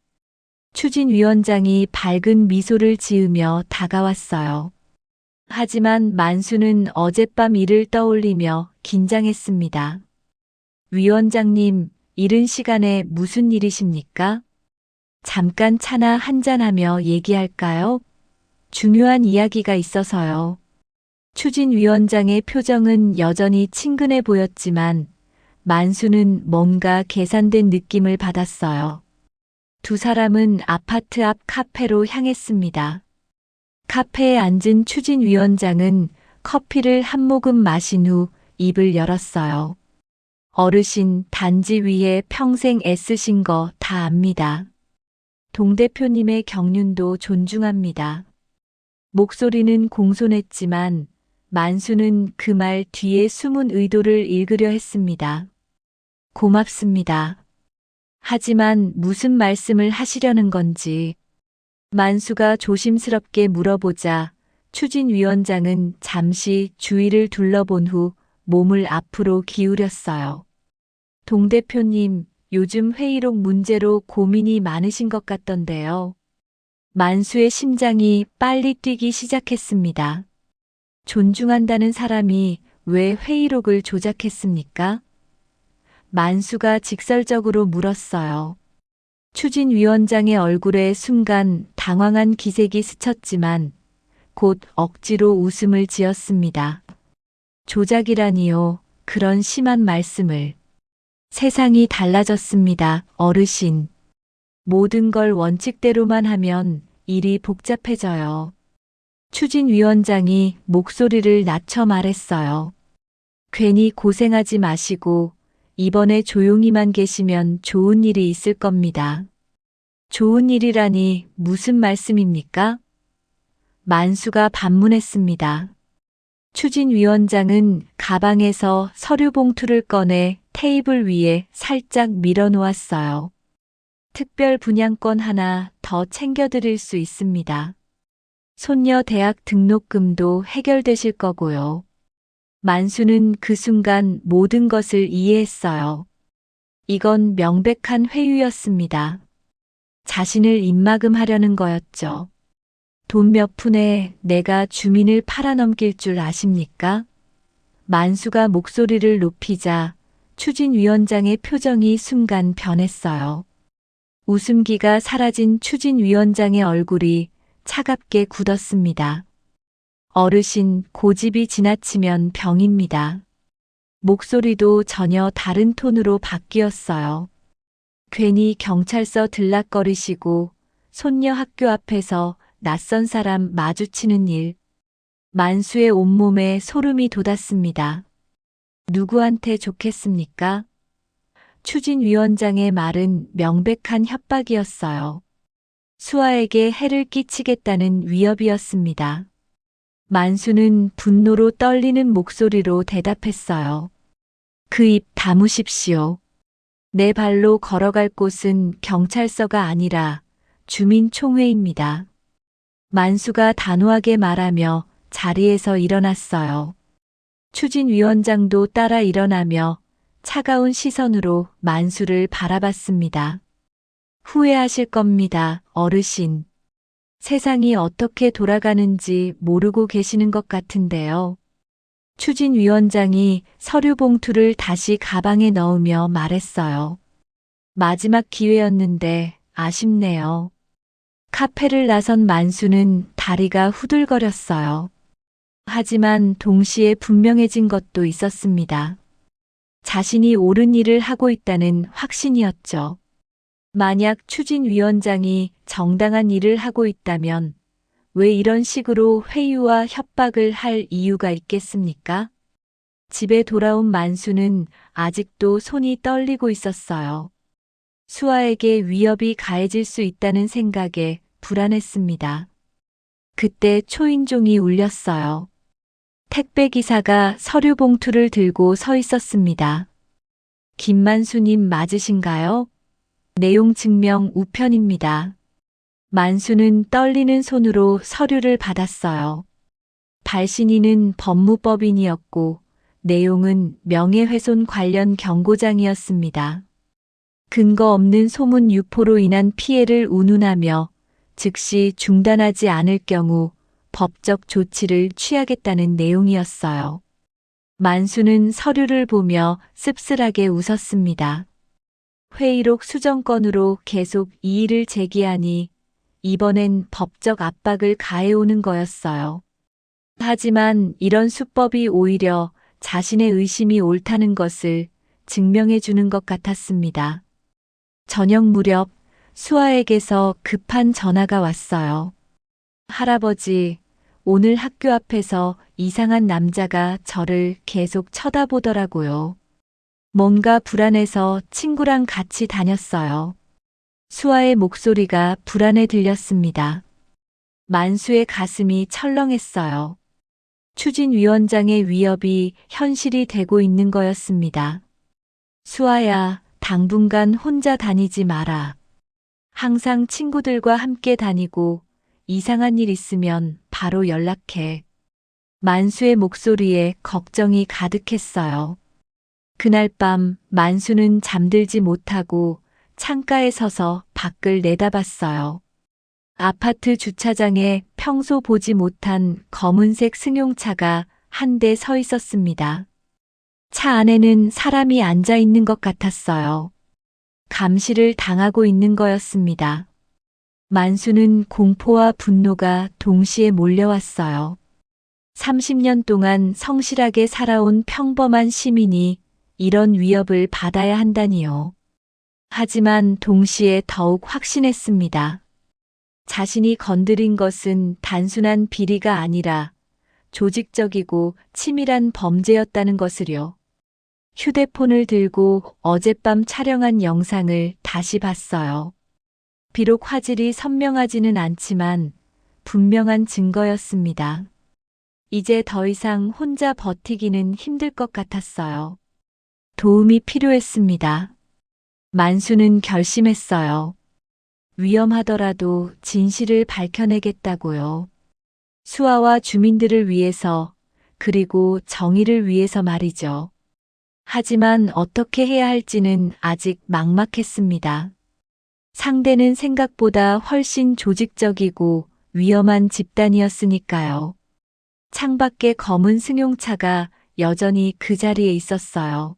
추진위원장이 밝은 미소를 지으며 다가왔어요. 하지만 만수는 어젯밤 일을 떠올리며 긴장했습니다. 위원장님, 이른 시간에 무슨 일이십니까? 잠깐 차나 한잔하며 얘기할까요? 중요한 이야기가 있어서요. 추진위원장의 표정은 여전히 친근해 보였지만 만수는 뭔가 계산된 느낌을 받았어요. 두 사람은 아파트 앞 카페로 향했습니다. 카페에 앉은 추진위원장은 커피를 한 모금 마신 후 입을 열었어요. 어르신, 단지 위에 평생 애쓰신 거 다 압니다. 동 대표님의 경륜도 존중합니다. 목소리는 공손했지만 만수는 그 말 뒤에 숨은 의도를 읽으려 했습니다. 고맙습니다. 하지만 무슨 말씀을 하시려는 건지 만수가 조심스럽게 물어보자 추진위원장은 잠시 주위를 둘러본 후 몸을 앞으로 기울였어요. 동 대표님, 요즘 회의록 문제로 고민이 많으신 것 같던데요. 만수의 심장이 빨리 뛰기 시작했습니다. 존중한다는 사람이 왜 회의록을 조작했습니까? 만수가 직설적으로 물었어요. 추진위원장의 얼굴에 순간 당황한 기색이 스쳤지만 곧 억지로 웃음을 지었습니다. 조작이라니요, 그런 심한 말씀을. 세상이 달라졌습니다, 어르신. 모든 걸 원칙대로만 하면 일이 복잡해져요. 추진위원장이 목소리를 낮춰 말했어요. 괜히 고생하지 마시고 이번에 조용히만 계시면 좋은 일이 있을 겁니다. 좋은 일이라니 무슨 말씀입니까? 만수가 반문했습니다. 추진위원장은 가방에서 서류 봉투를 꺼내 테이블 위에 살짝 밀어놓았어요. 특별 분양권 하나 더 챙겨드릴 수 있습니다. 손녀 대학 등록금도 해결되실 거고요. 만수는 그 순간 모든 것을 이해했어요. 이건 명백한 회유였습니다. 자신을 입막음하려는 거였죠. 돈 몇 푼에 내가 주민을 팔아넘길 줄 아십니까? 만수가 목소리를 높이자 추진위원장의 표정이 순간 변했어요. 웃음기가 사라진 추진위원장의 얼굴이 차갑게 굳었습니다. 어르신, 고집이 지나치면 병입니다. 목소리도 전혀 다른 톤으로 바뀌었어요. 괜히 경찰서 들락거리시고 손녀 학교 앞에서 낯선 사람 마주치는 일. 만수의 온몸에 소름이 돋았습니다. 누구한테 좋겠습니까? 추진위원장의 말은 명백한 협박이었어요. 수아에게 해를 끼치겠다는 위협이었습니다. 만수는 분노로 떨리는 목소리로 대답했어요. 그 입 다무십시오. 내 발로 걸어갈 곳은 경찰서가 아니라 주민총회입니다. 만수가 단호하게 말하며 자리에서 일어났어요. 추진위원장도 따라 일어나며 차가운 시선으로 만수를 바라봤습니다. 후회하실 겁니다, 어르신. 세상이 어떻게 돌아가는지 모르고 계시는 것 같은데요. 추진위원장이 서류 봉투를 다시 가방에 넣으며 말했어요. 마지막 기회였는데 아쉽네요. 카페를 나선 만수는 다리가 후들거렸어요. 하지만 동시에 분명해진 것도 있었습니다. 자신이 옳은 일을 하고 있다는 확신이었죠. 만약 추진위원장이 정당한 일을 하고 있다면 왜 이런 식으로 회유와 협박을 할 이유가 있겠습니까? 집에 돌아온 만수는 아직도 손이 떨리고 있었어요. 수아에게 위협이 가해질 수 있다는 생각에 불안했습니다. 그때 초인종이 울렸어요. 택배기사가 서류 봉투를 들고 서 있었습니다. 김만수님 맞으신가요? 내용 증명 우편입니다. 만수는 떨리는 손으로 서류를 받았어요. 발신인은 법무법인이었고 내용은 명예훼손 관련 경고장이었습니다. 근거 없는 소문 유포로 인한 피해를 운운하며 즉시 중단하지 않을 경우 법적 조치를 취하겠다는 내용이었어요. 만수는 서류를 보며 씁쓸하게 웃었습니다. 회의록 수정건으로 계속 이의를 제기하니 이번엔 법적 압박을 가해오는 거였어요. 하지만 이런 수법이 오히려 자신의 의심이 옳다는 것을 증명해 주는 것 같았습니다. 저녁 무렵 수아에게서 급한 전화가 왔어요. 할아버지, 오늘 학교 앞에서 이상한 남자가 저를 계속 쳐다보더라고요. 뭔가 불안해서 친구랑 같이 다녔어요. 수아의 목소리가 불안해 들렸습니다. 만수의 가슴이 철렁했어요. 추진위원장의 위협이 현실이 되고 있는 거였습니다. 수아야, 당분간 혼자 다니지 마라. 항상 친구들과 함께 다니고 이상한 일 있으면 바로 연락해. 만수의 목소리에 걱정이 가득했어요. 그날 밤 만수는 잠들지 못하고 창가에 서서 밖을 내다봤어요. 아파트 주차장에 평소 보지 못한 검은색 승용차가 한 대 서 있었습니다. 차 안에는 사람이 앉아 있는 것 같았어요. 감시를 당하고 있는 거였습니다. 만수는 공포와 분노가 동시에 몰려왔어요. 30년 동안 성실하게 살아온 평범한 시민이 이런 위협을 받아야 한다니요. 하지만 동시에 더욱 확신했습니다. 자신이 건드린 것은 단순한 비리가 아니라 조직적이고 치밀한 범죄였다는 것을요. 휴대폰을 들고 어젯밤 촬영한 영상을 다시 봤어요. 비록 화질이 선명하지는 않지만 분명한 증거였습니다. 이제 더 이상 혼자 버티기는 힘들 것 같았어요. 도움이 필요했습니다. 만수는 결심했어요. 위험하더라도 진실을 밝혀내겠다고요. 수아와 주민들을 위해서, 그리고 정의를 위해서 말이죠. 하지만 어떻게 해야 할지는 아직 막막했습니다. 상대는 생각보다 훨씬 조직적이고 위험한 집단이었으니까요. 창밖에 검은 승용차가 여전히 그 자리에 있었어요.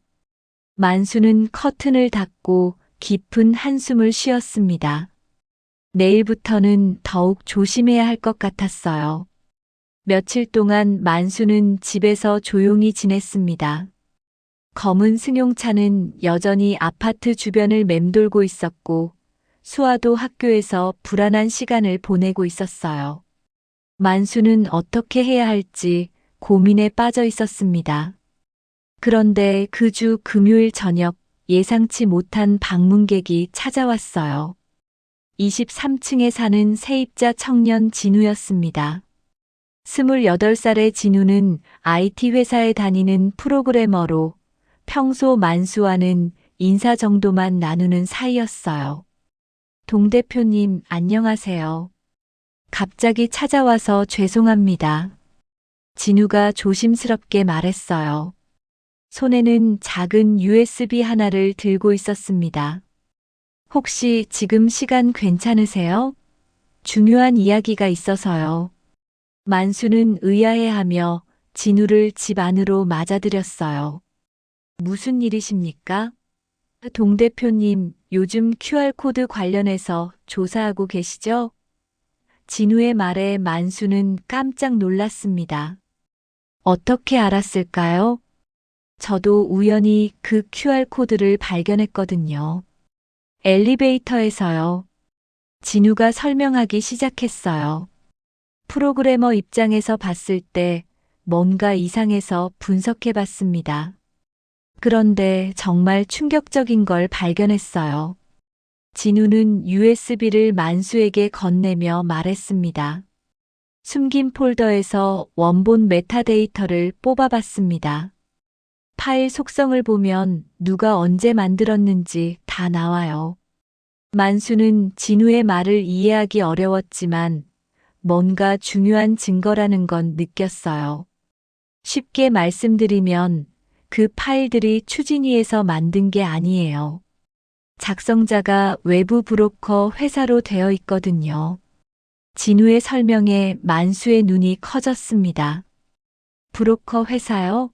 만수는 커튼을 닫고 깊은 한숨을 쉬었습니다. 내일부터는 더욱 조심해야 할 것 같았어요. 며칠 동안 만수는 집에서 조용히 지냈습니다. 검은 승용차는 여전히 아파트 주변을 맴돌고 있었고 수아도 학교에서 불안한 시간을 보내고 있었어요. 만수는 어떻게 해야 할지 고민에 빠져 있었습니다. 그런데 그 주 금요일 저녁 예상치 못한 방문객이 찾아왔어요. 23층에 사는 세입자 청년 진우였습니다. 28살의 진우는 IT 회사에 다니는 프로그래머로 평소 만수와는 인사 정도만 나누는 사이였어요. 동 대표님, 안녕하세요. 갑자기 찾아와서 죄송합니다. 진우가 조심스럽게 말했어요. 손에는 작은 USB 하나를 들고 있었습니다. 혹시 지금 시간 괜찮으세요? 중요한 이야기가 있어서요. 만수는 의아해하며 진우를 집 안으로 맞아들였어요. 무슨 일이십니까? 동 대표님, 요즘 QR코드 관련해서 조사하고 계시죠? 진우의 말에 만수는 깜짝 놀랐습니다. 어떻게 알았을까요? 저도 우연히 그 QR코드를 발견했거든요. 엘리베이터에서요. 진우가 설명하기 시작했어요. 프로그래머 입장에서 봤을 때 뭔가 이상해서 분석해 봤습니다. 그런데 정말 충격적인 걸 발견했어요. 진우는 USB를 만수에게 건네며 말했습니다. 숨긴 폴더에서 원본 메타데이터를 뽑아봤습니다. 파일 속성을 보면 누가 언제 만들었는지 다 나와요. 만수는 진우의 말을 이해하기 어려웠지만 뭔가 중요한 증거라는 건 느꼈어요. 쉽게 말씀드리면 그 파일들이 추진위에서 만든 게 아니에요. 작성자가 외부 브로커 회사로 되어 있거든요. 진우의 설명에 만수의 눈이 커졌습니다. 브로커 회사요?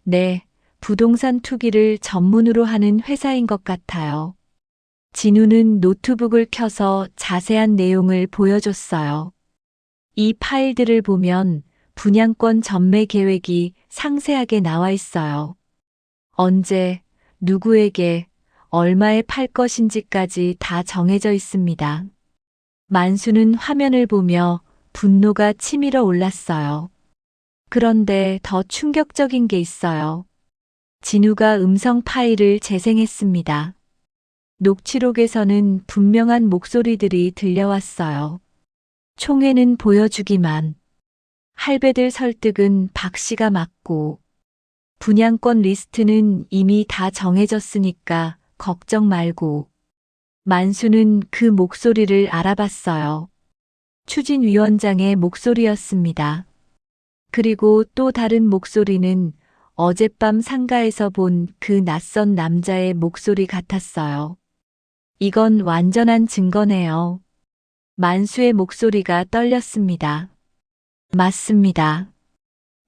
네, 부동산 투기를 전문으로 하는 회사인 것 같아요. 진우는 노트북을 켜서 자세한 내용을 보여줬어요. 이 파일들을 보면 분양권 전매 계획이 상세하게 나와 있어요. 언제, 누구에게, 얼마에 팔 것인지까지 다 정해져 있습니다. 만수는 화면을 보며 분노가 치밀어 올랐어요. 그런데 더 충격적인 게 있어요. 진우가 음성 파일을 재생했습니다. 녹취록에서는 분명한 목소리들이 들려왔어요. 총회는 보여주기만. 할배들 설득은 박 씨가 맞고. 분양권 리스트는 이미 다 정해졌으니까 걱정 말고. 만수는 그 목소리를 알아봤어요. 추진위원장의 목소리였습니다. 그리고 또 다른 목소리는 어젯밤 상가에서 본 그 낯선 남자의 목소리 같았어요. 이건 완전한 증거네요. 만수의 목소리가 떨렸습니다. 맞습니다.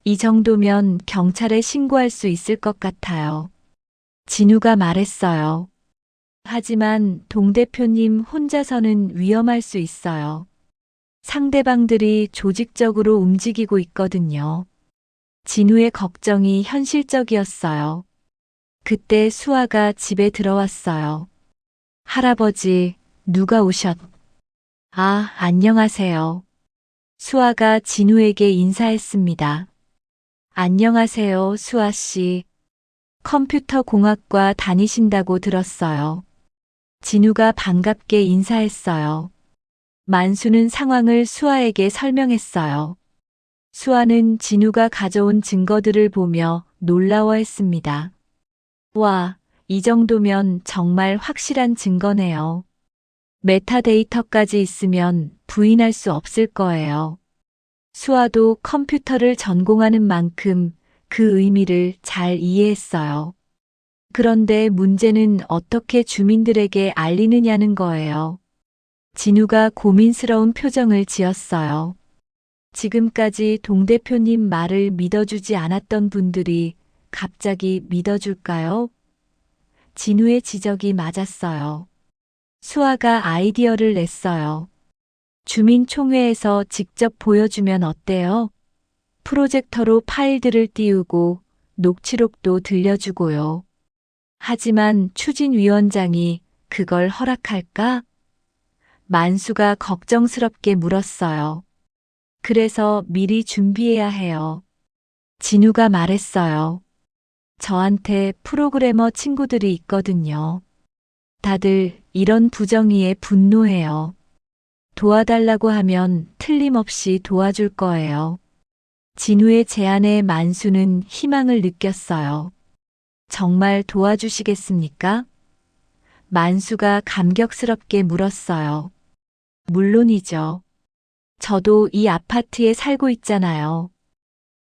이 정도면 경찰에 신고할 수 있을 것 같아요. 진우가 말했어요. 하지만 동 대표님 혼자서는 위험할 수 있어요. 상대방들이 조직적으로 움직이고 있거든요. 진우의 걱정이 현실적이었어요. 그때 수아가 집에 들어왔어요. 할아버지, 누가 오셨? 아, 안녕하세요. 수아가 진우에게 인사했습니다. 안녕하세요, 수아 씨. 컴퓨터 공학과 다니신다고 들었어요. 진우가 반갑게 인사했어요. 만수는 상황을 수아에게 설명했어요. 수아는 진우가 가져온 증거들을 보며 놀라워했습니다. 와, 이 정도면 정말 확실한 증거네요. 메타데이터까지 있으면 부인할 수 없을 거예요. 수아도 컴퓨터를 전공하는 만큼 그 의미를 잘 이해했어요. 그런데 문제는 어떻게 주민들에게 알리느냐는 거예요. 진우가 고민스러운 표정을 지었어요. 지금까지 동 대표님 말을 믿어주지 않았던 분들이 갑자기 믿어줄까요? 진우의 지적이 맞았어요. 수아가 아이디어를 냈어요. 주민총회에서 직접 보여주면 어때요? 프로젝터로 파일들을 띄우고 녹취록도 들려주고요. 하지만 추진위원장이 그걸 허락할까? 만수가 걱정스럽게 물었어요. 그래서 미리 준비해야 해요. 진우가 말했어요. 저한테 프로그래머 친구들이 있거든요. 다들 이런 부정의에 분노해요. 도와달라고 하면 틀림없이 도와줄 거예요. 진우의 제안에 만수는 희망을 느꼈어요. 정말 도와주시겠습니까? 만수가 감격스럽게 물었어요. 물론이죠. 저도 이 아파트에 살고 있잖아요.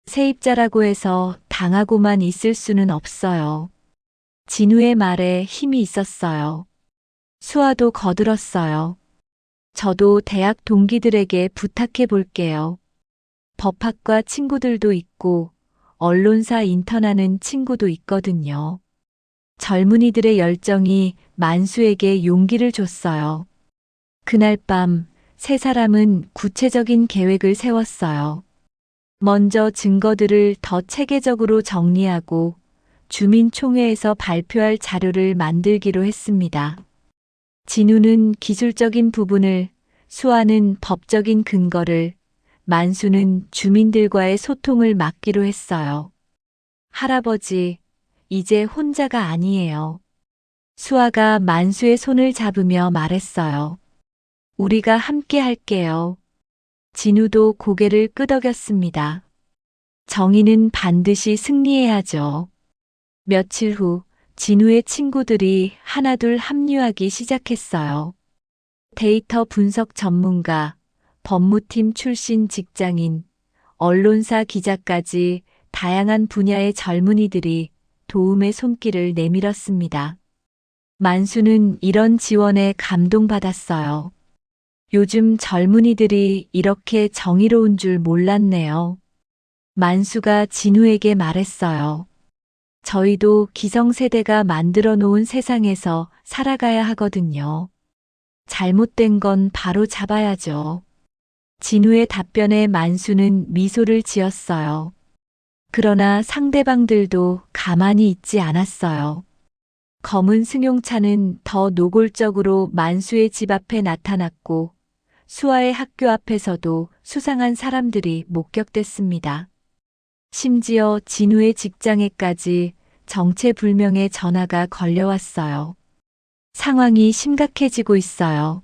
세입자라고 해서 당하고만 있을 수는 없어요. 진우의 말에 힘이 있었어요. 수아도 거들었어요. 저도 대학 동기들에게 부탁해 볼게요. 법학과 친구들도 있고 언론사 인턴하는 친구도 있거든요. 젊은이들의 열정이 만수에게 용기를 줬어요. 그날 밤 세 사람은 구체적인 계획을 세웠어요. 먼저 증거들을 더 체계적으로 정리하고 주민총회에서 발표할 자료를 만들기로 했습니다. 진우는 기술적인 부분을, 수아는 법적인 근거를, 만수는 주민들과의 소통을 맡기로 했어요. 할아버지, 이제 혼자가 아니에요. 수아가 만수의 손을 잡으며 말했어요. 우리가 함께 할게요. 진우도 고개를 끄덕였습니다. 정의는 반드시 승리해야죠. 며칠 후 진우의 친구들이 하나둘 합류하기 시작했어요. 데이터 분석 전문가, 법무팀 출신 직장인, 언론사 기자까지 다양한 분야의 젊은이들이 도움의 손길을 내밀었습니다. 만수는 이런 지원에 감동받았어요. 요즘 젊은이들이 이렇게 정의로운 줄 몰랐네요. 만수가 진우에게 말했어요. 저희도 기성세대가 만들어 놓은 세상에서 살아가야 하거든요. 잘못된 건 바로 잡아야죠. 진우의 답변에 만수는 미소를 지었어요. 그러나 상대방들도 가만히 있지 않았어요. 검은 승용차는 더 노골적으로 만수의 집 앞에 나타났고 수아의 학교 앞에서도 수상한 사람들이 목격됐습니다. 심지어 진우의 직장에까지 정체불명의 전화가 걸려왔어요. 상황이 심각해지고 있어요.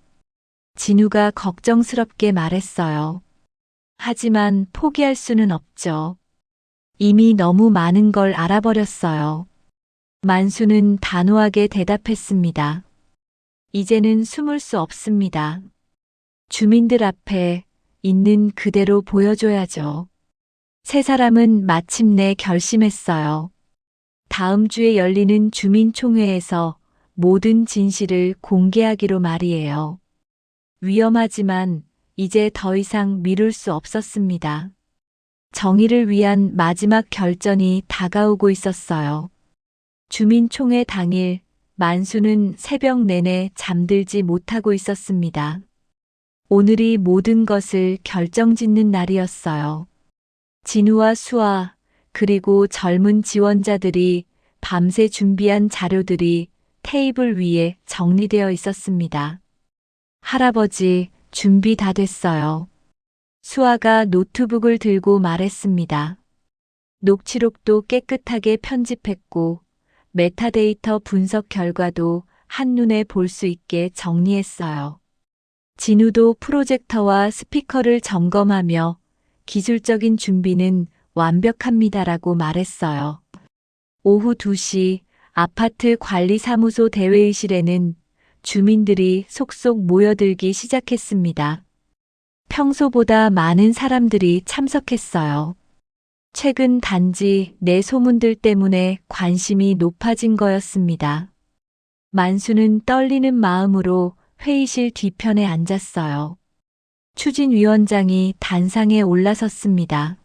진우가 걱정스럽게 말했어요. 하지만 포기할 수는 없죠. 이미 너무 많은 걸 알아버렸어요. 만수는 단호하게 대답했습니다. 이제는 숨을 수 없습니다. 주민들 앞에 있는 그대로 보여줘야죠. 세 사람은 마침내 결심했어요. 다음 주에 열리는 주민총회에서 모든 진실을 공개하기로 말이에요. 위험하지만 이제 더 이상 미룰 수 없었습니다. 정의를 위한 마지막 결전이 다가오고 있었어요. 주민총회 당일 만수는 새벽 내내 잠들지 못하고 있었습니다. 오늘이 모든 것을 결정짓는 날이었어요. 진우와 수아, 그리고 젊은 지원자들이 밤새 준비한 자료들이 테이블 위에 정리되어 있었습니다. 할아버지, 준비 다 됐어요. 수아가 노트북을 들고 말했습니다. 녹취록도 깨끗하게 편집했고 메타데이터 분석 결과도 한눈에 볼 수 있게 정리했어요. 진우도 프로젝터와 스피커를 점검하며 기술적인 준비는 완벽합니다라고 말했어요. 오후 2시 아파트 관리사무소 대회의실에는 주민들이 속속 모여들기 시작했습니다. 평소보다 많은 사람들이 참석했어요. 최근 단지 내 소문들 때문에 관심이 높아진 거였습니다. 만수는 떨리는 마음으로 회의실 뒤편에 앉았어요. 추진위원장이 단상에 올라섰습니다.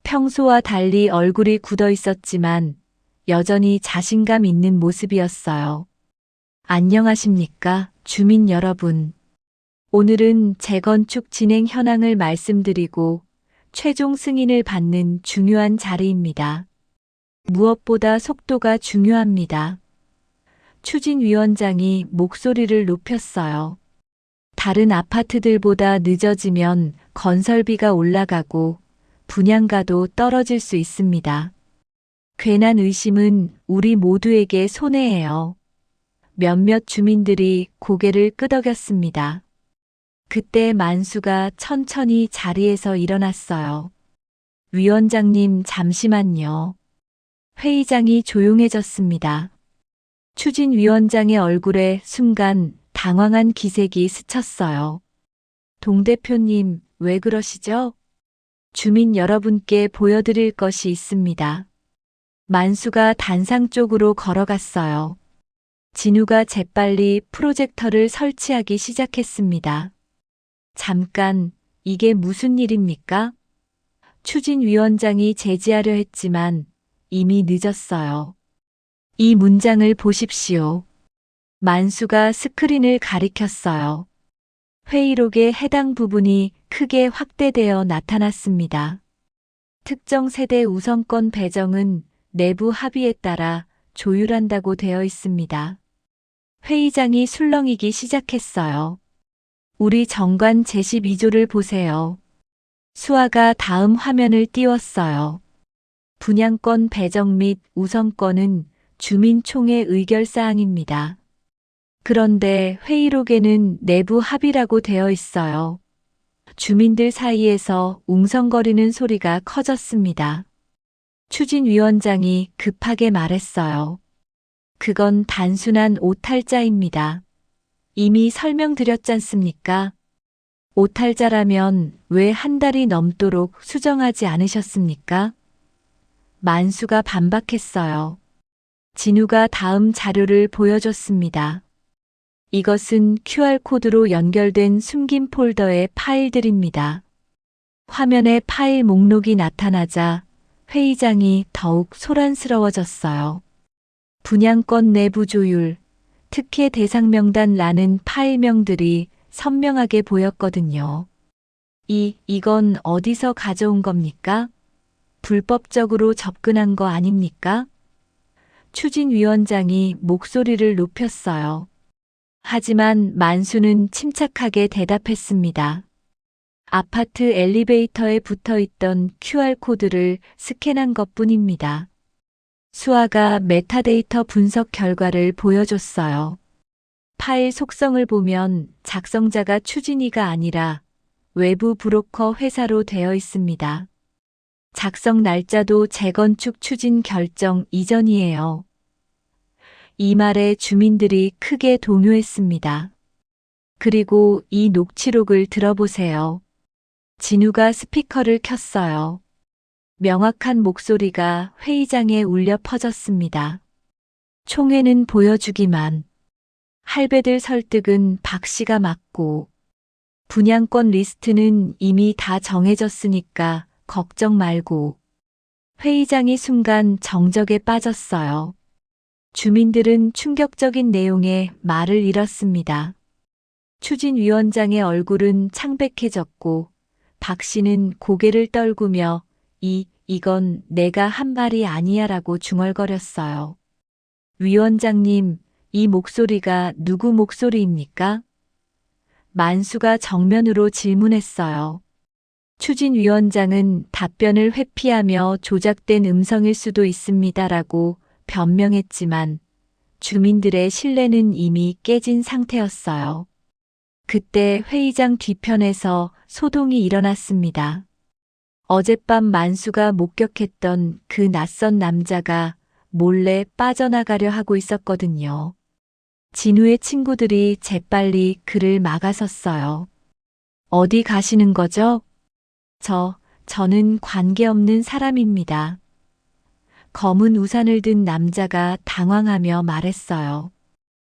평소와 달리 얼굴이 굳어 있었지만 여전히 자신감 있는 모습이었어요. 안녕하십니까, 주민 여러분. 오늘은 재건축 진행 현황을 말씀드리고 최종 승인을 받는 중요한 자리입니다. 무엇보다 속도가 중요합니다. 추진위원장이 목소리를 높였어요. 다른 아파트들보다 늦어지면 건설비가 올라가고 분양가도 떨어질 수 있습니다. 괜한 의심은 우리 모두에게 손해예요. 몇몇 주민들이 고개를 끄덕였습니다. 그때 만수가 천천히 자리에서 일어났어요. 위원장님, 잠시만요. 회의장이 조용해졌습니다. 추진위원장의 얼굴에 순간 당황한 기색이 스쳤어요. 동 대표님, 왜 그러시죠? 주민 여러분께 보여드릴 것이 있습니다. 만수가 단상 쪽으로 걸어갔어요. 진우가 재빨리 프로젝터를 설치하기 시작했습니다. 잠깐, 이게 무슨 일입니까? 추진위원장이 제지하려 했지만 이미 늦었어요. 이 문장을 보십시오. 만수가 스크린을 가리켰어요. 회의록에 해당 부분이 크게 확대되어 나타났습니다. 특정 세대 우선권 배정은 내부 합의에 따라 조율한다고 되어 있습니다. 회의장이 술렁이기 시작했어요. 우리 정관 제12조를 보세요. 수아가 다음 화면을 띄웠어요. 분양권 배정 및 우선권은 주민총회 의결사항입니다. 그런데 회의록에는 내부 합의라고 되어 있어요. 주민들 사이에서 웅성거리는 소리가 커졌습니다. 추진위원장이 급하게 말했어요. 그건 단순한 오탈자입니다. 이미 설명드렸잖습니까? 오탈자라면 왜 한 달이 넘도록 수정하지 않으셨습니까? 만수가 반박했어요. 진우가 다음 자료를 보여줬습니다. 이것은 QR코드로 연결된 숨긴 폴더의 파일들입니다. 화면에 파일 목록이 나타나자 회의장이 더욱 소란스러워졌어요. 분양권 내부 조율, 특혜 대상 명단라는 파일명들이 선명하게 보였거든요. 이건 어디서 가져온 겁니까? 불법적으로 접근한 거 아닙니까? 추진위원장이 목소리를 높였어요. 하지만 만수는 침착하게 대답했습니다. 아파트 엘리베이터에 붙어 있던 QR코드를 스캔한 것뿐입니다. 수아가 메타데이터 분석 결과를 보여줬어요. 파일 속성을 보면 작성자가 추진이가 아니라 외부 브로커 회사로 되어 있습니다. 작성 날짜도 재건축 추진 결정 이전이에요. 이 말에 주민들이 크게 동요했습니다. 그리고 이 녹취록을 들어보세요. 진우가 스피커를 켰어요. 명확한 목소리가 회의장에 울려 퍼졌습니다. 총회는 보여주기만. 할배들 설득은 박 씨가 맡고. 분양권 리스트는 이미 다 정해졌으니까 걱정 말고. 회의장이 순간 정적에 빠졌어요. 주민들은 충격적인 내용에 말을 잃었습니다. 추진위원장의 얼굴은 창백해졌고 박 씨는 고개를 떨구며 이건 내가 한 말이 아니야 라고 중얼거렸어요. 위원장님, 이 목소리가 누구 목소리입니까? 만수가 정면으로 질문했어요. 추진위원장은 답변을 회피하며 조작된 음성일 수도 있습니다라고 변명했지만 주민들의 신뢰는 이미 깨진 상태였어요. 그때 회의장 뒤편에서 소동이 일어났습니다. 어젯밤 만수가 목격했던 그 낯선 남자가 몰래 빠져나가려 하고 있었거든요. 진우의 친구들이 재빨리 그를 막아섰어요. 어디 가시는 거죠? 저는 관계없는 사람입니다. 검은 우산을 든 남자가 당황하며 말했어요.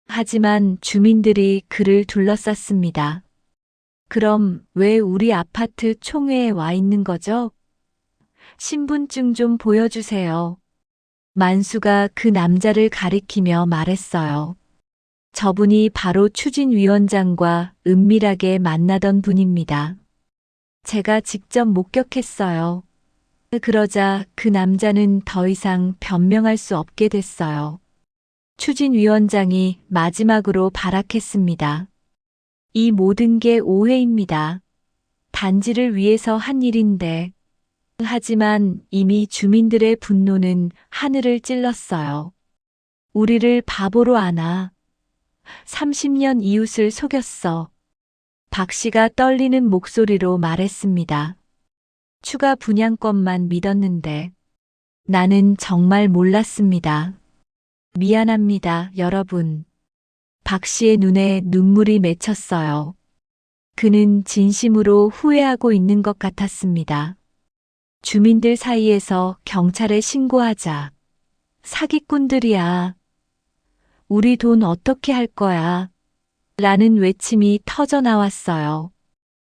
하지만 주민들이 그를 둘러쌌습니다. 그럼 왜 우리 아파트 총회에 와 있는 거죠? 신분증 좀 보여주세요. 만수가 그 남자를 가리키며 말했어요. 저분이 바로 추진위원장과 은밀하게 만나던 분입니다. 제가 직접 목격했어요. 그러자 그 남자는 더 이상 변명할 수 없게 됐어요. 추진위원장이 마지막으로 발악했습니다. 이 모든 게 오해입니다. 단지를 위해서 한 일인데. 하지만 이미 주민들의 분노는 하늘을 찔렀어요. 우리를 바보로 아나. 30년 이웃을 속였어. 박 씨가 떨리는 목소리로 말했습니다. 추가 분양권만 믿었는데. 나는 정말 몰랐습니다. 미안합니다, 여러분. 박 씨의 눈에 눈물이 맺혔어요. 그는 진심으로 후회하고 있는 것 같았습니다. 주민들 사이에서 경찰에 신고하자. 사기꾼들이야. 우리 돈 어떻게 할 거야? 라는 외침이 터져 나왔어요.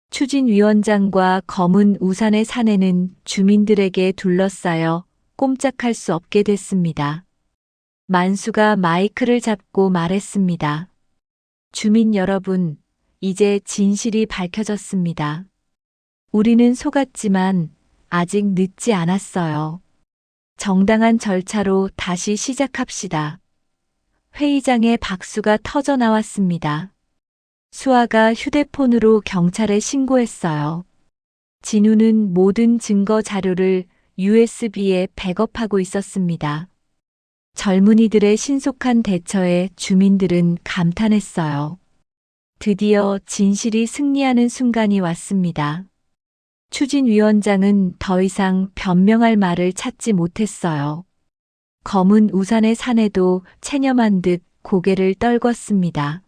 추진위원장과 검은 우산의 사내는 주민들에게 둘러싸여 꼼짝할 수 없게 됐습니다. 만수가 마이크를 잡고 말했습니다. 주민 여러분, 이제 진실이 밝혀졌습니다. 우리는 속았지만 아직 늦지 않았어요. 정당한 절차로 다시 시작합시다. 회의장에 박수가 터져 나왔습니다. 수아가 휴대폰으로 경찰에 신고했어요. 진우는 모든 증거 자료를 USB에 백업하고 있었습니다. 젊은이들의 신속한 대처에 주민들은 감탄했어요. 드디어 진실이 승리하는 순간이 왔습니다. 추진위원장은 더 이상 변명할 말을 찾지 못했어요. 검은 우산의 사내도 체념한 듯 고개를 떨궜습니다.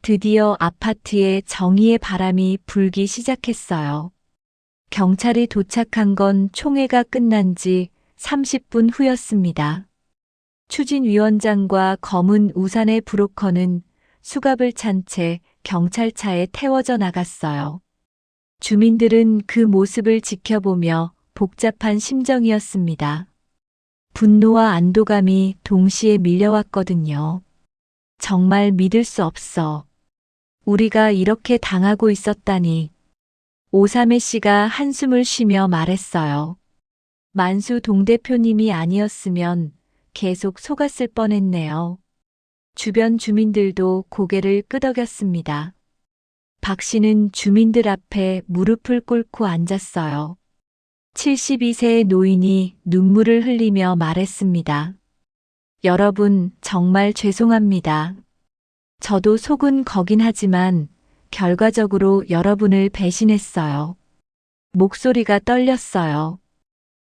드디어 아파트에 정의의 바람이 불기 시작했어요. 경찰이 도착한 건 총회가 끝난 지 30분 후였습니다. 추진위원장과 검은 우산의 브로커는 수갑을 찬 채 경찰차에 태워져 나갔어요. 주민들은 그 모습을 지켜보며 복잡한 심정이었습니다. 분노와 안도감이 동시에 밀려왔거든요. 정말 믿을 수 없어. 우리가 이렇게 당하고 있었다니. 오사메 씨가 한숨을 쉬며 말했어요. 만수 동대표님이 아니었으면 계속 속았을 뻔했네요. 주변 주민들도 고개를 끄덕였습니다. 박 씨는 주민들 앞에 무릎을 꿇고 앉았어요. 72세의 노인이 눈물을 흘리며 말했습니다. 여러분, 정말 죄송합니다. 저도 속은 거긴 하지만 결과적으로 여러분을 배신했어요. 목소리가 떨렸어요.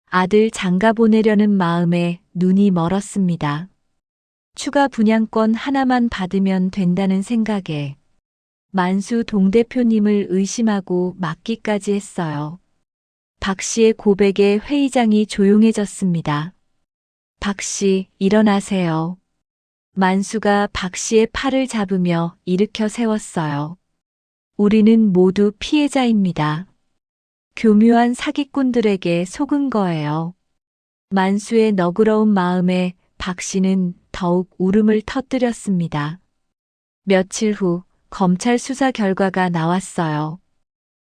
아들 장가 보내려는 마음에 눈이 멀었습니다. 추가 분양권 하나만 받으면 된다는 생각에 만수 동대표님을 의심하고 맡기까지 했어요. 박 씨의 고백에 회의장이 조용해졌습니다. 박 씨, 일어나세요. 만수가 박 씨의 팔을 잡으며 일으켜 세웠어요. 우리는 모두 피해자입니다. 교묘한 사기꾼들에게 속은 거예요. 만수의 너그러운 마음에 박 씨는 더욱 울음을 터뜨렸습니다. 며칠 후 검찰 수사 결과가 나왔어요.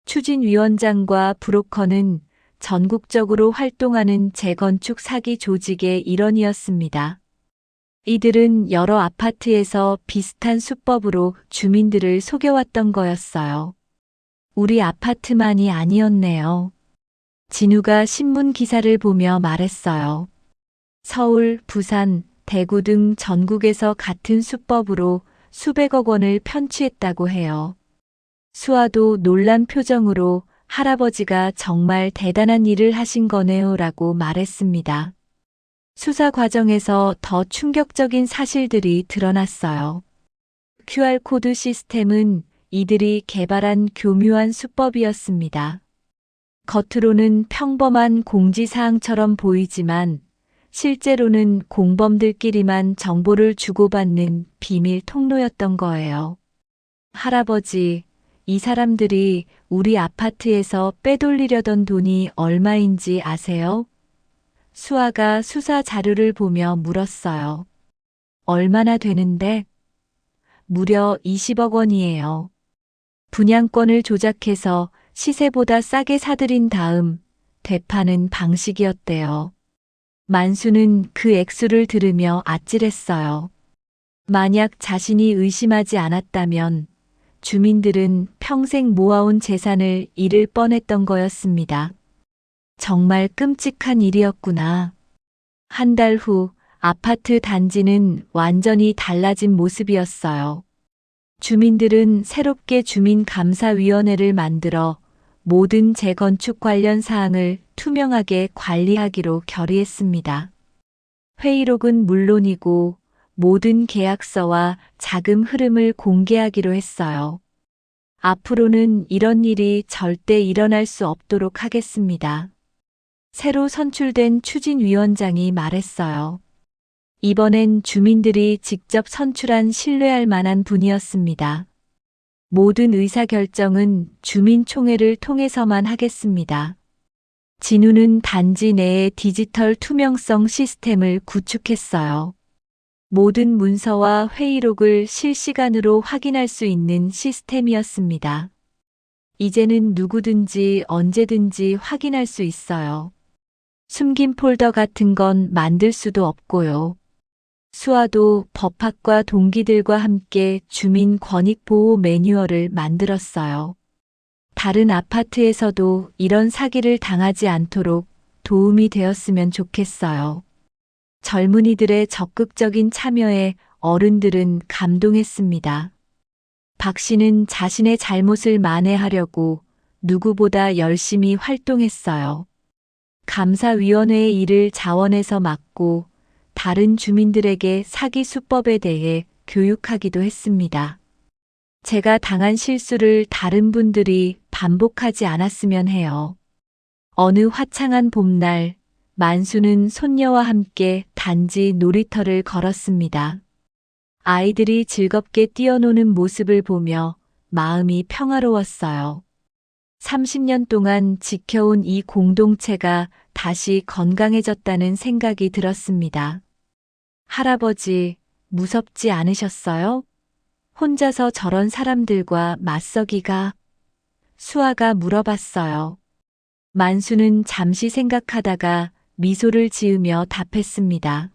추진위원장과 브로커는 전국적으로 활동하는 재건축 사기 조직의 일원이었습니다. 이들은 여러 아파트에서 비슷한 수법으로 주민들을 속여왔던 거였어요. 우리 아파트만이 아니었네요. 진우가 신문 기사를 보며 말했어요. 서울, 부산, 대구 등 전국에서 같은 수법으로 수백억 원을 편취했다고 해요. 수아도 놀란 표정으로 할아버지가 정말 대단한 일을 하신 거네요라고 말했습니다. 수사 과정에서 더 충격적인 사실들이 드러났어요. QR코드 시스템은 이들이 개발한 교묘한 수법이었습니다. 겉으로는 평범한 공지사항처럼 보이지만 실제로는 공범들끼리만 정보를 주고받는 비밀 통로였던 거예요. 할아버지, 이 사람들이 우리 아파트에서 빼돌리려던 돈이 얼마인지 아세요? 수아가 수사 자료를 보며 물었어요. 얼마나 되는데? 무려 20억 원이에요. 분양권을 조작해서 시세보다 싸게 사들인 다음 되파는 방식이었대요. 만수는 그 액수를 들으며 아찔했어요. 만약 자신이 의심하지 않았다면 주민들은 평생 모아온 재산을 잃을 뻔했던 거였습니다. 정말 끔찍한 일이었구나. 한 달 후 아파트 단지는 완전히 달라진 모습이었어요. 주민들은 새롭게 주민감사위원회를 만들어 모든 재건축 관련 사항을 투명하게 관리하기로 결의했습니다. 회의록은 물론이고 모든 계약서와 자금 흐름을 공개하기로 했어요. 앞으로는 이런 일이 절대 일어날 수 없도록 하겠습니다. 새로 선출된 추진위원장이 말했어요. 이번엔 주민들이 직접 선출한 신뢰할 만한 분이었습니다. 모든 의사결정은 주민총회를 통해서만 하겠습니다. 진우는 단지 내에 디지털 투명성 시스템을 구축했어요. 모든 문서와 회의록을 실시간으로 확인할 수 있는 시스템이었습니다. 이제는 누구든지 언제든지 확인할 수 있어요. 숨긴 폴더 같은 건 만들 수도 없고요. 수아도 법학과 동기들과 함께 주민 권익 보호 매뉴얼을 만들었어요. 다른 아파트에서도 이런 사기를 당하지 않도록 도움이 되었으면 좋겠어요. 젊은이들의 적극적인 참여에 어른들은 감동했습니다. 박 씨는 자신의 잘못을 만회하려고 누구보다 열심히 활동했어요. 감사위원회의 일을 자원해서 맡고 다른 주민들에게 사기 수법에 대해 교육하기도 했습니다. 제가 당한 실수를 다른 분들이 반복하지 않았으면 해요. 어느 화창한 봄날, 만수는 손녀와 함께 단지 놀이터를 걸었습니다. 아이들이 즐겁게 뛰어노는 모습을 보며 마음이 평화로웠어요. 30년 동안 지켜온 이 공동체가 다시 건강해졌다는 생각이 들었습니다. 할아버지, 무섭지 않으셨어요? 혼자서 저런 사람들과 맞서기가? 수아가 물어봤어요. 만수는 잠시 생각하다가 미소를 지으며 답했습니다.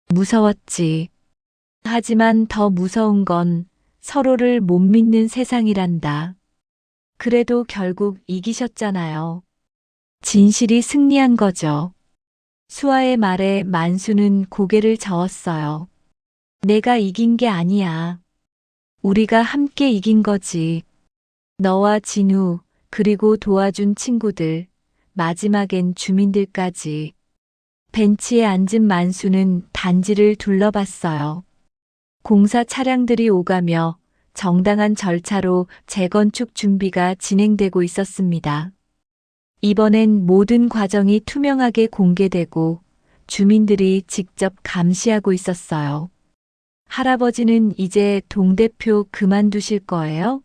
무서웠지. 하지만 더 무서운 건 서로를 못 믿는 세상이란다. 그래도 결국 이기셨잖아요. 진실이 승리한 거죠. 수아의 말에 만수는 고개를 저었어요. 내가 이긴 게 아니야. 우리가 함께 이긴 거지. 너와 진우, 그리고 도와준 친구들, 마지막엔 주민들까지. 벤치에 앉은 만수는 단지를 둘러봤어요. 공사 차량들이 오가며 정당한 절차로 재건축 준비가 진행되고 있었습니다. 이번엔 모든 과정이 투명하게 공개되고 주민들이 직접 감시하고 있었어요. 할아버지는 이제 동대표 그만두실 거예요?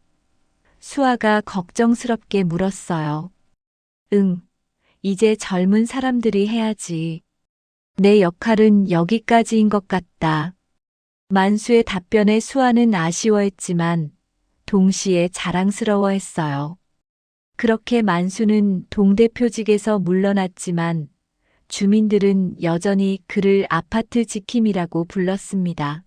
수아가 걱정스럽게 물었어요. 응, 이제 젊은 사람들이 해야지. 내 역할은 여기까지인 것 같다. 만수의 답변에 수아는 아쉬워했지만 동시에 자랑스러워했어요. 그렇게 만수는 동대표직에서 물러났지만 주민들은 여전히 그를 아파트 지킴이라고 불렀습니다.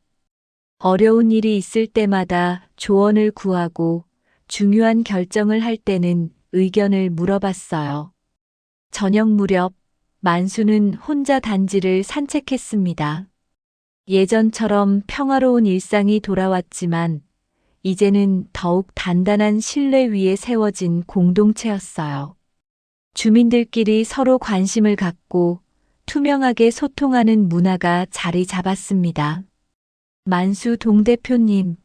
어려운 일이 있을 때마다 조언을 구하고 중요한 결정을 할 때는 의견을 물어봤어요. 저녁 무렵 만수는 혼자 단지를 산책했습니다. 예전처럼 평화로운 일상이 돌아왔지만 이제는 더욱 단단한 신뢰 위에 세워진 공동체였어요. 주민들끼리 서로 관심을 갖고 투명하게 소통하는 문화가 자리 잡았습니다. 만수 동대표님.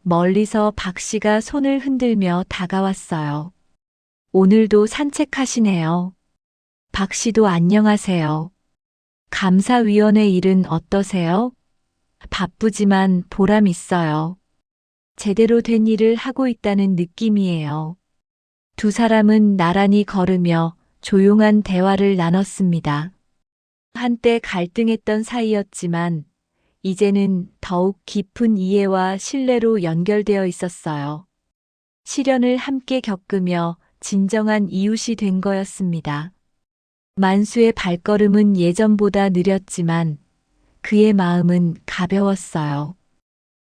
멀리서 박 씨가 손을 흔들며 다가왔어요. 오늘도 산책하시네요. 박 씨도 안녕하세요. 감사위원회 일은 어떠세요? 바쁘지만 보람 있어요. 제대로 된 일을 하고 있다는 느낌이에요. 두 사람은 나란히 걸으며 조용한 대화를 나눴습니다. 한때 갈등했던 사이였지만 이제는 더욱 깊은 이해와 신뢰로 연결되어 있었어요. 시련을 함께 겪으며 진정한 이웃이 된 거였습니다. 만수의 발걸음은 예전보다 느렸지만 그의 마음은 가벼웠어요.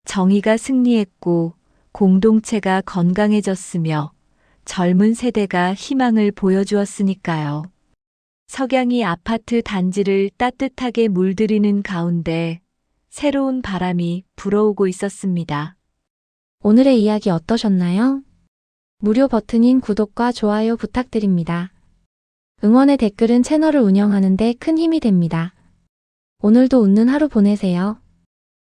정의가 승리했고 공동체가 건강해졌으며 젊은 세대가 희망을 보여주었으니까요. 석양이 아파트 단지를 따뜻하게 물들이는 가운데 새로운 바람이 불어오고 있었습니다.
오늘의 이야기 어떠셨나요? 무료 버튼인 구독과 좋아요 부탁드립니다. 응원의 댓글은 채널을 운영하는 데 큰 힘이 됩니다. 오늘도 웃는 하루 보내세요.